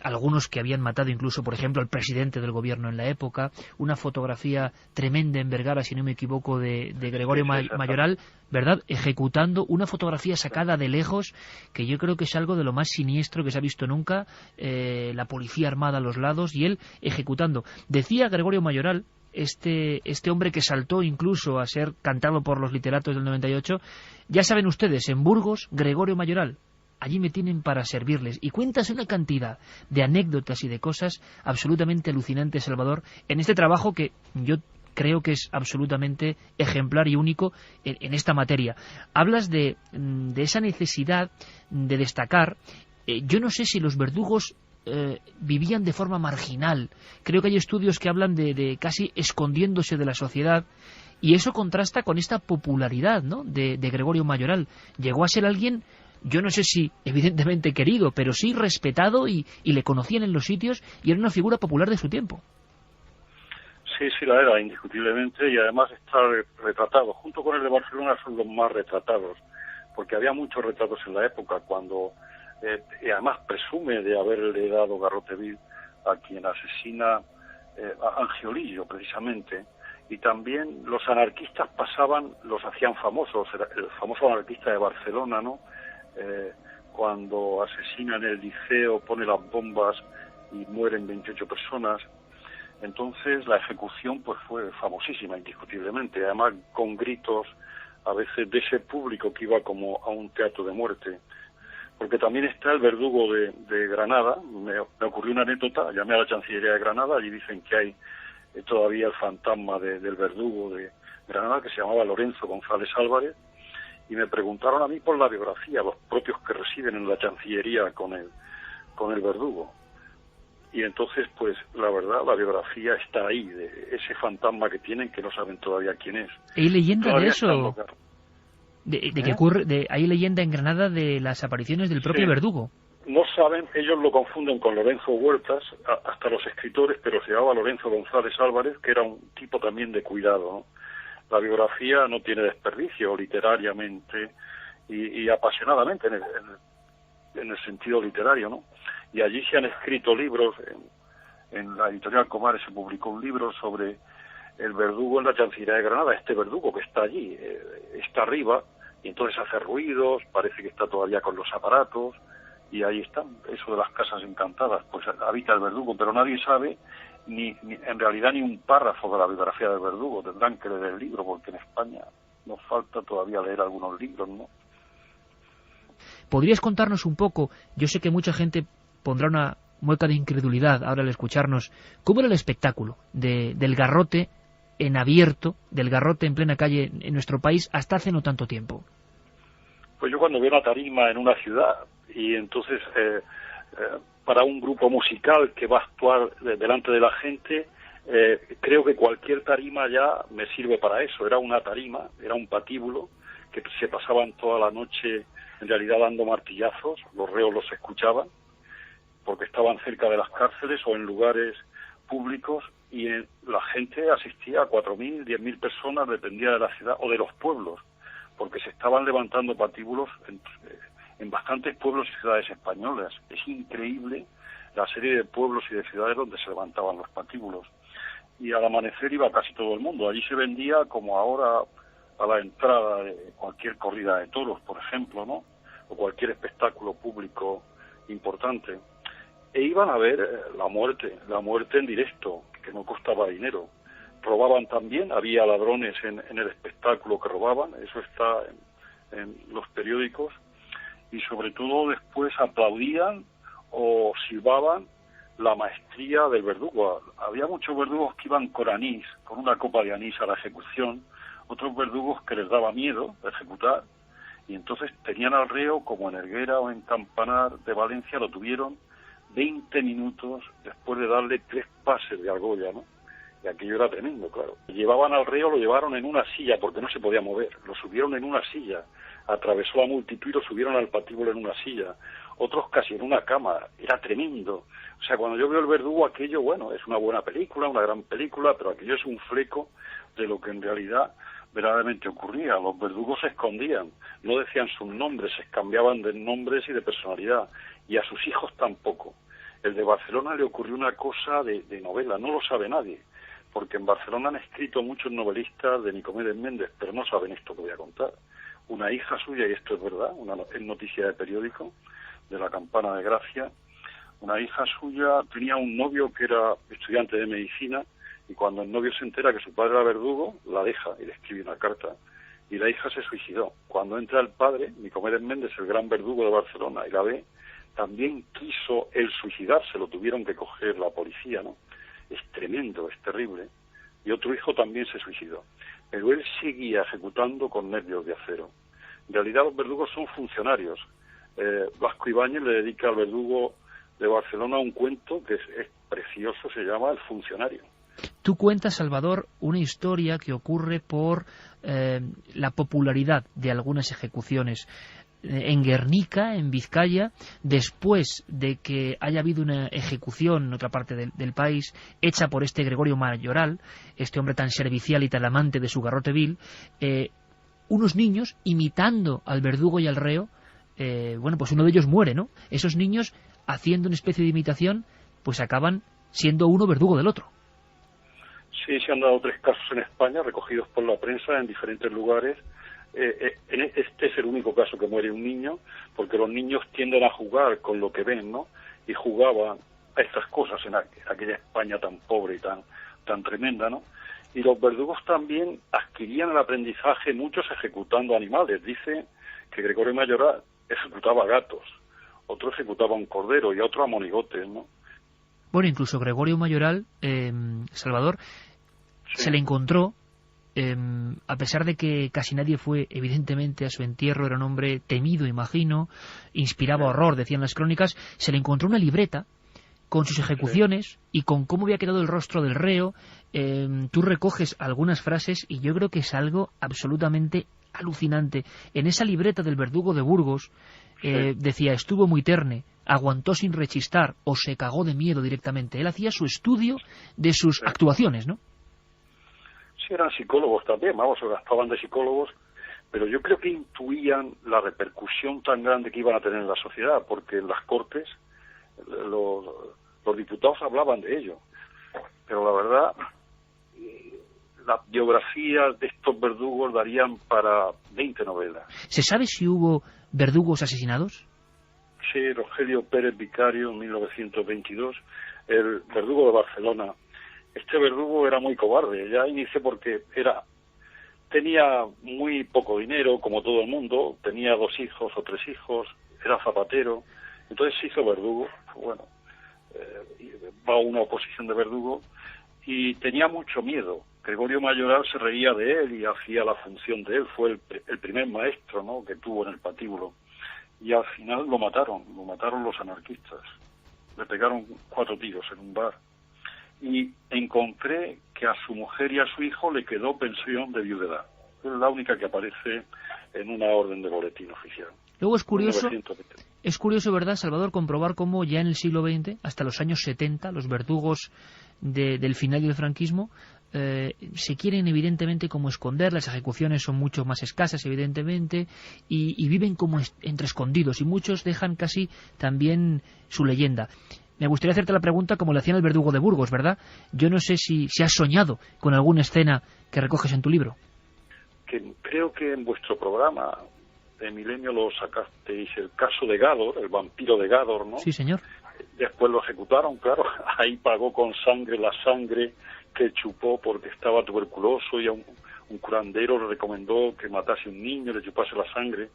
algunos que habían matado incluso, por ejemplo, al presidente del gobierno en la época. Una fotografía tremenda en Vergara, si no me equivoco, de Gregorio Mayoral, ¿verdad?, ejecutando, una fotografía sacada de lejos, que yo creo que es algo de lo más siniestro que se ha visto nunca, la policía armada a los lados y él ejecutando. Decía Gregorio Mayoral, este hombre que saltó incluso a ser cantado por los literatos del 98, ya saben ustedes, en Burgos, Gregorio Mayoral, allí me tienen para servirles. Y cuentas una cantidad de anécdotas y de cosas absolutamente alucinantes, Salvador, en este trabajo que yo creo que es absolutamente ejemplar y único en esta materia. Hablas de esa necesidad de destacar. Yo no sé si los verdugos vivían de forma marginal. Creo que hay estudios que hablan de casi escondiéndose de la sociedad, y eso contrasta con esta popularidad, ¿no?, de Gregorio Mayoral. Llegó a ser alguien, yo no sé si evidentemente querido, pero sí respetado, y le conocían en los sitios, y era una figura popular de su tiempo. Sí, sí, la era, indiscutiblemente, y además está retratado. Junto con el de Barcelona son los más retratados, porque había muchos retratos en la época, cuando y además presume de haberle dado garrote vil a quien asesina a Angiolillo, precisamente. Y también los anarquistas los hacían famosos. El famoso anarquista de Barcelona, ¿no?, cuando asesina en el Liceo, pone las bombas y mueren 28 personas. Entonces la ejecución pues fue famosísima, indiscutiblemente, además con gritos a veces de ese público que iba como a un teatro de muerte. Porque también está el verdugo de Granada. Me ocurrió una anécdota, llamé a la Chancillería de Granada y dicen que hay todavía el fantasma del verdugo de Granada, que se llamaba Lorenzo González Álvarez, y me preguntaron a mí por la biografía, los propios que residen en la Chancillería con el verdugo. Y entonces, pues, la verdad, la biografía está ahí, de ese fantasma que tienen, que no saben todavía quién es. ¿Hay leyenda de eso? ¿Hay leyenda en Granada de las apariciones del propio verdugo? No saben, ellos lo confunden con Lorenzo Huertas, hasta los escritores, pero se llamaba Lorenzo González Álvarez, que era un tipo también de cuidado, ¿no? La biografía no tiene desperdicio literariamente y apasionadamente en el sentido literario, ¿no? Y allí se han escrito libros, en la editorial Comares se publicó un libro sobre el verdugo en la Chancillería de Granada, este verdugo que está allí, está arriba, y entonces hace ruidos, parece que está todavía con los aparatos, y ahí están, eso de las casas encantadas, pues habita el verdugo, pero nadie sabe ni en realidad ni un párrafo de la biografía del verdugo. Tendrán que leer el libro, porque en España nos falta todavía leer algunos libros, ¿no? ¿Podrías contarnos un poco? Yo sé que mucha gente pondrá una mueca de incredulidad ahora al escucharnos. ¿Cómo era el espectáculo del garrote en abierto, del garrote en plena calle en nuestro país hasta hace no tanto tiempo? Pues yo cuando veo una tarima en una ciudad y entonces para un grupo musical que va a actuar delante de la gente, creo que cualquier tarima ya me sirve para eso. Era una tarima, era un patíbulo que se pasaban toda la noche en realidad dando martillazos, los reos los escuchaban porque estaban cerca de las cárceles o en lugares públicos, y la gente asistía a 4.000, 10.000 personas, dependía de la ciudad o de los pueblos, porque se estaban levantando patíbulos en bastantes pueblos y ciudades españolas. Es increíble la serie de pueblos y de ciudades donde se levantaban los patíbulos. Y al amanecer iba casi todo el mundo. Allí se vendía como ahora a la entrada de cualquier corrida de toros, por ejemplo, ¿no?, o cualquier espectáculo público importante. E iban a ver la muerte en directo, que no costaba dinero. Robaban también, había ladrones en el espectáculo que robaban, eso está en los periódicos, y sobre todo después aplaudían o silbaban la maestría del verdugo. Había muchos verdugos que iban con anís, con una copa de anís a la ejecución, otros verdugos que les daba miedo ejecutar, y entonces tenían al reo, como en Helguera o en Campanar de Valencia, lo tuvieron 20 minutos después de darle 3 pases de argolla, ¿no? Y aquello era tremendo, claro. Llevaban al reo, lo llevaron en una silla, porque no se podía mover. Lo subieron en una silla, atravesó la multitud y lo subieron al patíbulo en una silla. Otros casi en una cama. Era tremendo. O sea, cuando yo veo el verdugo, aquello, bueno, es una buena película, una gran película, pero aquello es un fleco de lo que en realidad verdaderamente ocurría. Los verdugos se escondían, no decían sus nombres, se cambiaban de nombres y de personalidad, y a sus hijos tampoco. El de Barcelona le ocurrió una cosa de novela, no lo sabe nadie, porque en Barcelona han escrito muchos novelistas de Nicomedes Méndez, pero no saben esto que voy a contar. Una hija suya, y esto es verdad, es noticia de periódico, de la Campana de Gracia, una hija suya tenía un novio que era estudiante de medicina, y cuando el novio se entera que su padre era verdugo, la deja y le escribe una carta. Y la hija se suicidó. Cuando entra el padre, Nicomedes Méndez, el gran verdugo de Barcelona, y la ve, también quiso él suicidarse, lo tuvieron que coger la policía, ¿no? Es tremendo, es terrible. Y otro hijo también se suicidó. Pero él seguía ejecutando con nervios de acero. En realidad los verdugos son funcionarios. Vasco Ibáñez le dedica al verdugo de Barcelona un cuento que es precioso, se llama El funcionario. Tú cuentas, Salvador, una historia que ocurre por la popularidad de algunas ejecuciones. En Guernica, en Vizcaya, después de que haya habido una ejecución en otra parte del país, hecha por este Gregorio Mayoral, este hombre tan servicial y tan amante de su garrote vil, unos niños, imitando al verdugo y al reo, pues uno de ellos muere, ¿no? Esos niños, haciendo una especie de imitación, pues acaban siendo uno verdugo del otro. Sí, se han dado 3 casos en España, recogidos por la prensa en diferentes lugares. Este es el único caso que muere un niño, porque los niños tienden a jugar con lo que ven, ¿no? Y jugaban a estas cosas en aquella España tan pobre y tan tremenda, ¿no? Y los verdugos también adquirían el aprendizaje, muchos ejecutando animales. Dice que Gregorio Mayoral ejecutaba gatos, otro ejecutaba un cordero y otro a monigotes, ¿no? Bueno, incluso Gregorio Mayoral, Salvador, sí, se le encontró, a pesar de que casi nadie fue evidentemente a su entierro, era un hombre temido, imagino, inspiraba horror, decían las crónicas, se le encontró una libreta con sus ejecuciones y con cómo había quedado el rostro del reo. Tú recoges algunas frases y yo creo que es algo absolutamente alucinante. En esa libreta del verdugo de Burgos decía: estuvo muy terne, aguantó sin rechistar o se cagó de miedo directamente. Él hacía su estudio de sus actuaciones, ¿no? Sí, eran psicólogos también, vamos, se gastaban de psicólogos, pero yo creo que intuían la repercusión tan grande que iban a tener en la sociedad, porque en las Cortes los diputados hablaban de ello. Pero la verdad, las biografías de estos verdugos darían para 20 novelas. ¿Se sabe si hubo verdugos asesinados? Sí, Rogelio Pérez Vicario, en 1922, el verdugo de Barcelona. Este verdugo era muy cobarde, ya inicié porque tenía muy poco dinero, como todo el mundo, tenía 2 hijos o 3 hijos, era zapatero, entonces se hizo verdugo. Bueno, va a una oposición de verdugo y tenía mucho miedo. Gregorio Mayoral se reía de él y hacía la función de él, fue el primer maestro, ¿no?, que tuvo en el patíbulo. Y al final lo mataron los anarquistas, le pegaron 4 tiros en un bar. Y encontré que a su mujer y a su hijo le quedó pensión de viudedad. Es la única que aparece en una orden de boletín oficial. Luego es curioso, ¿verdad, Salvador?, comprobar cómo ya en el siglo XX, hasta los años 70, los verdugos del final del franquismo se quieren evidentemente como esconder, las ejecuciones son mucho más escasas evidentemente, y viven como entre escondidos, y muchos dejan casi también su leyenda. Me gustaría hacerte la pregunta como le hacían al verdugo de Burgos, ¿verdad? Yo no sé si has soñado con alguna escena que recoges en tu libro. Que creo que en vuestro programa de Milenio lo sacasteis, el caso de Gádor, el vampiro de Gádor, ¿no? Sí, señor. Después lo ejecutaron, claro. Ahí pagó con sangre la sangre que chupó porque estaba tuberculoso y a un curandero le recomendó que matase a un niño, le chupase la sangre.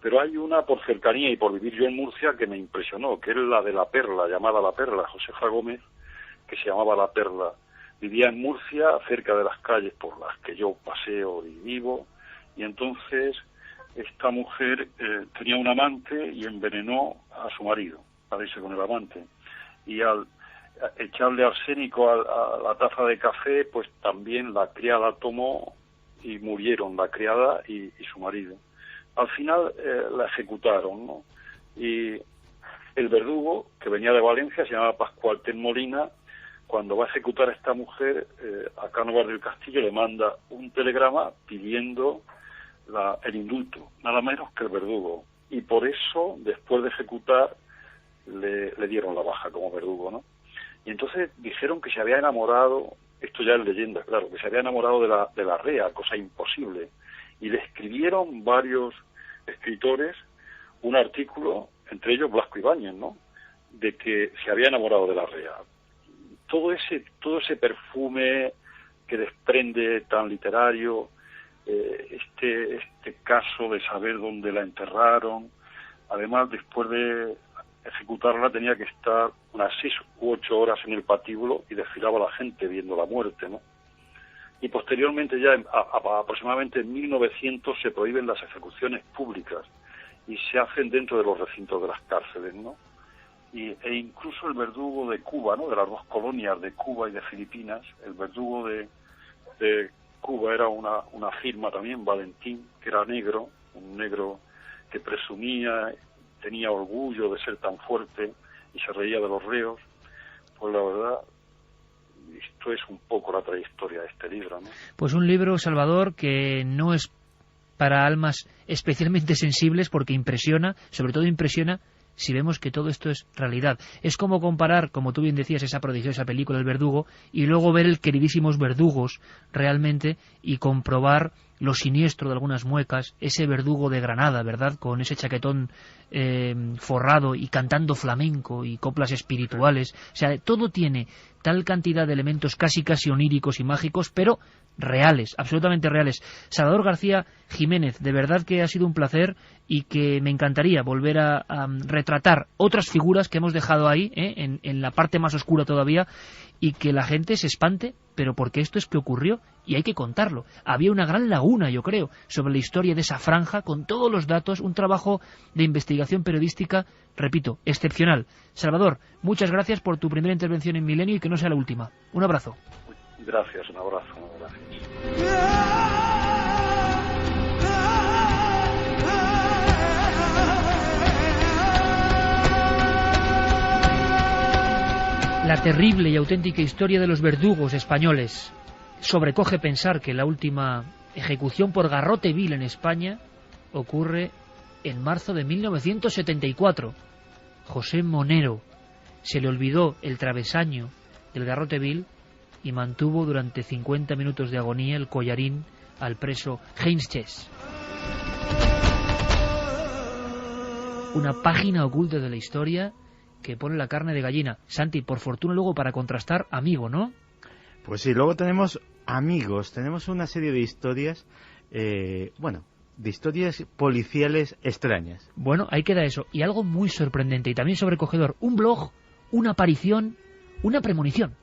Pero hay una por cercanía y por vivir yo en Murcia que me impresionó, que es la de La Perla, llamada La Perla, Josefa Gómez, que se llamaba La Perla. Vivía en Murcia, cerca de las calles por las que yo paseo y vivo, y entonces esta mujer tenía un amante y envenenó a su marido para irse con el amante. Y al echarle arsénico a la taza de café, pues también la criada tomó y murieron la criada y su marido. Al final la ejecutaron, ¿no? Y el verdugo, que venía de Valencia, se llamaba Pascual Ten Molina, cuando va a ejecutar a esta mujer, a Cánovas del Castillo le manda un telegrama pidiendo el indulto, nada menos que el verdugo. Y por eso, después de ejecutar, le dieron la baja como verdugo, ¿no? Y entonces dijeron que se había enamorado, esto ya es leyenda, claro, que se había enamorado de la rea, cosa imposible. Y le escribieron varios escritores un artículo, entre ellos Blasco Ibáñez, ¿no?, de que se había enamorado de la rea. Todo ese perfume que desprende tan literario, este caso de saber dónde la enterraron, además después de ejecutarla tenía que estar unas 6 u 8 horas en el patíbulo y desfilaba la gente viendo la muerte, ¿no? Y posteriormente, ya aproximadamente en 1900, se prohíben las ejecuciones públicas y se hacen dentro de los recintos de las cárceles, ¿no? e incluso el verdugo de Cuba, ¿no? De las dos colonias de Cuba y de Filipinas. El verdugo de Cuba era una firma también, Valentín, que era negro, un negro que presumía, tenía orgullo de ser tan fuerte y se reía de los reos. Pues la verdad, esto es un poco la trayectoria de este libro, ¿no? Pues un libro, Salvador, que no es para almas especialmente sensibles, porque impresiona, sobre todo impresiona si vemos que todo esto es realidad. Es como comparar, como tú bien decías, esa prodigiosa película El Verdugo, y luego ver el queridísimos Verdugos realmente y comprobar lo siniestro de algunas muecas, ese verdugo de Granada, ¿verdad?, con ese chaquetón forrado y cantando flamenco y coplas espirituales. O sea, todo tiene tal cantidad de elementos casi oníricos y mágicos, pero reales, absolutamente reales. Salvador García Jiménez, de verdad que ha sido un placer, y que me encantaría volver a retratar otras figuras que hemos dejado ahí, en la parte más oscura todavía, y que la gente se espante, pero porque esto es que ocurrió y hay que contarlo. Había una gran laguna, yo creo, sobre la historia de esa franja, con todos los datos, un trabajo de investigación periodística, repito, excepcional. Salvador, muchas gracias por tu primera intervención en Milenio y que no sea la última. Un abrazo. Gracias, un abrazo. Gracias. La terrible y auténtica historia de los verdugos españoles. Sobrecoge pensar que la última ejecución por garrote vil en España ocurre en marzo de 1974. José Monero se le olvidó el travesaño del garrote vil y mantuvo durante 50 minutos de agonía el collarín al preso Heinz Chess. Una página oculta de la historia que pone la carne de gallina. Santi, por fortuna luego para contrastar, amigo, ¿no? Pues sí, luego tenemos amigos, tenemos una serie de historias, de historias policiales extrañas. Bueno, ahí queda eso. Y algo muy sorprendente y también sobrecogedor. Un blog, una aparición, una premonición.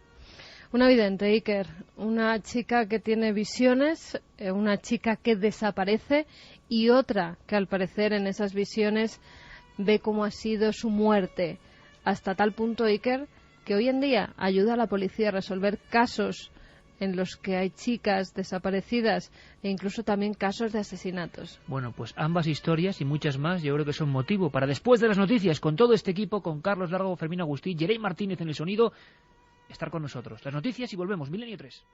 Una vidente, Iker. Una chica que tiene visiones, una chica que desaparece y otra que al parecer en esas visiones ve cómo ha sido su muerte. Hasta tal punto, Iker, que hoy en día ayuda a la policía a resolver casos en los que hay chicas desaparecidas e incluso también casos de asesinatos. Bueno, pues ambas historias y muchas más yo creo que son motivo para, después de las noticias, con todo este equipo, con Carlos Largo, Fermín Agustí, Jerey Martínez en el sonido, estar con nosotros. Las noticias y volvemos. Milenio 3.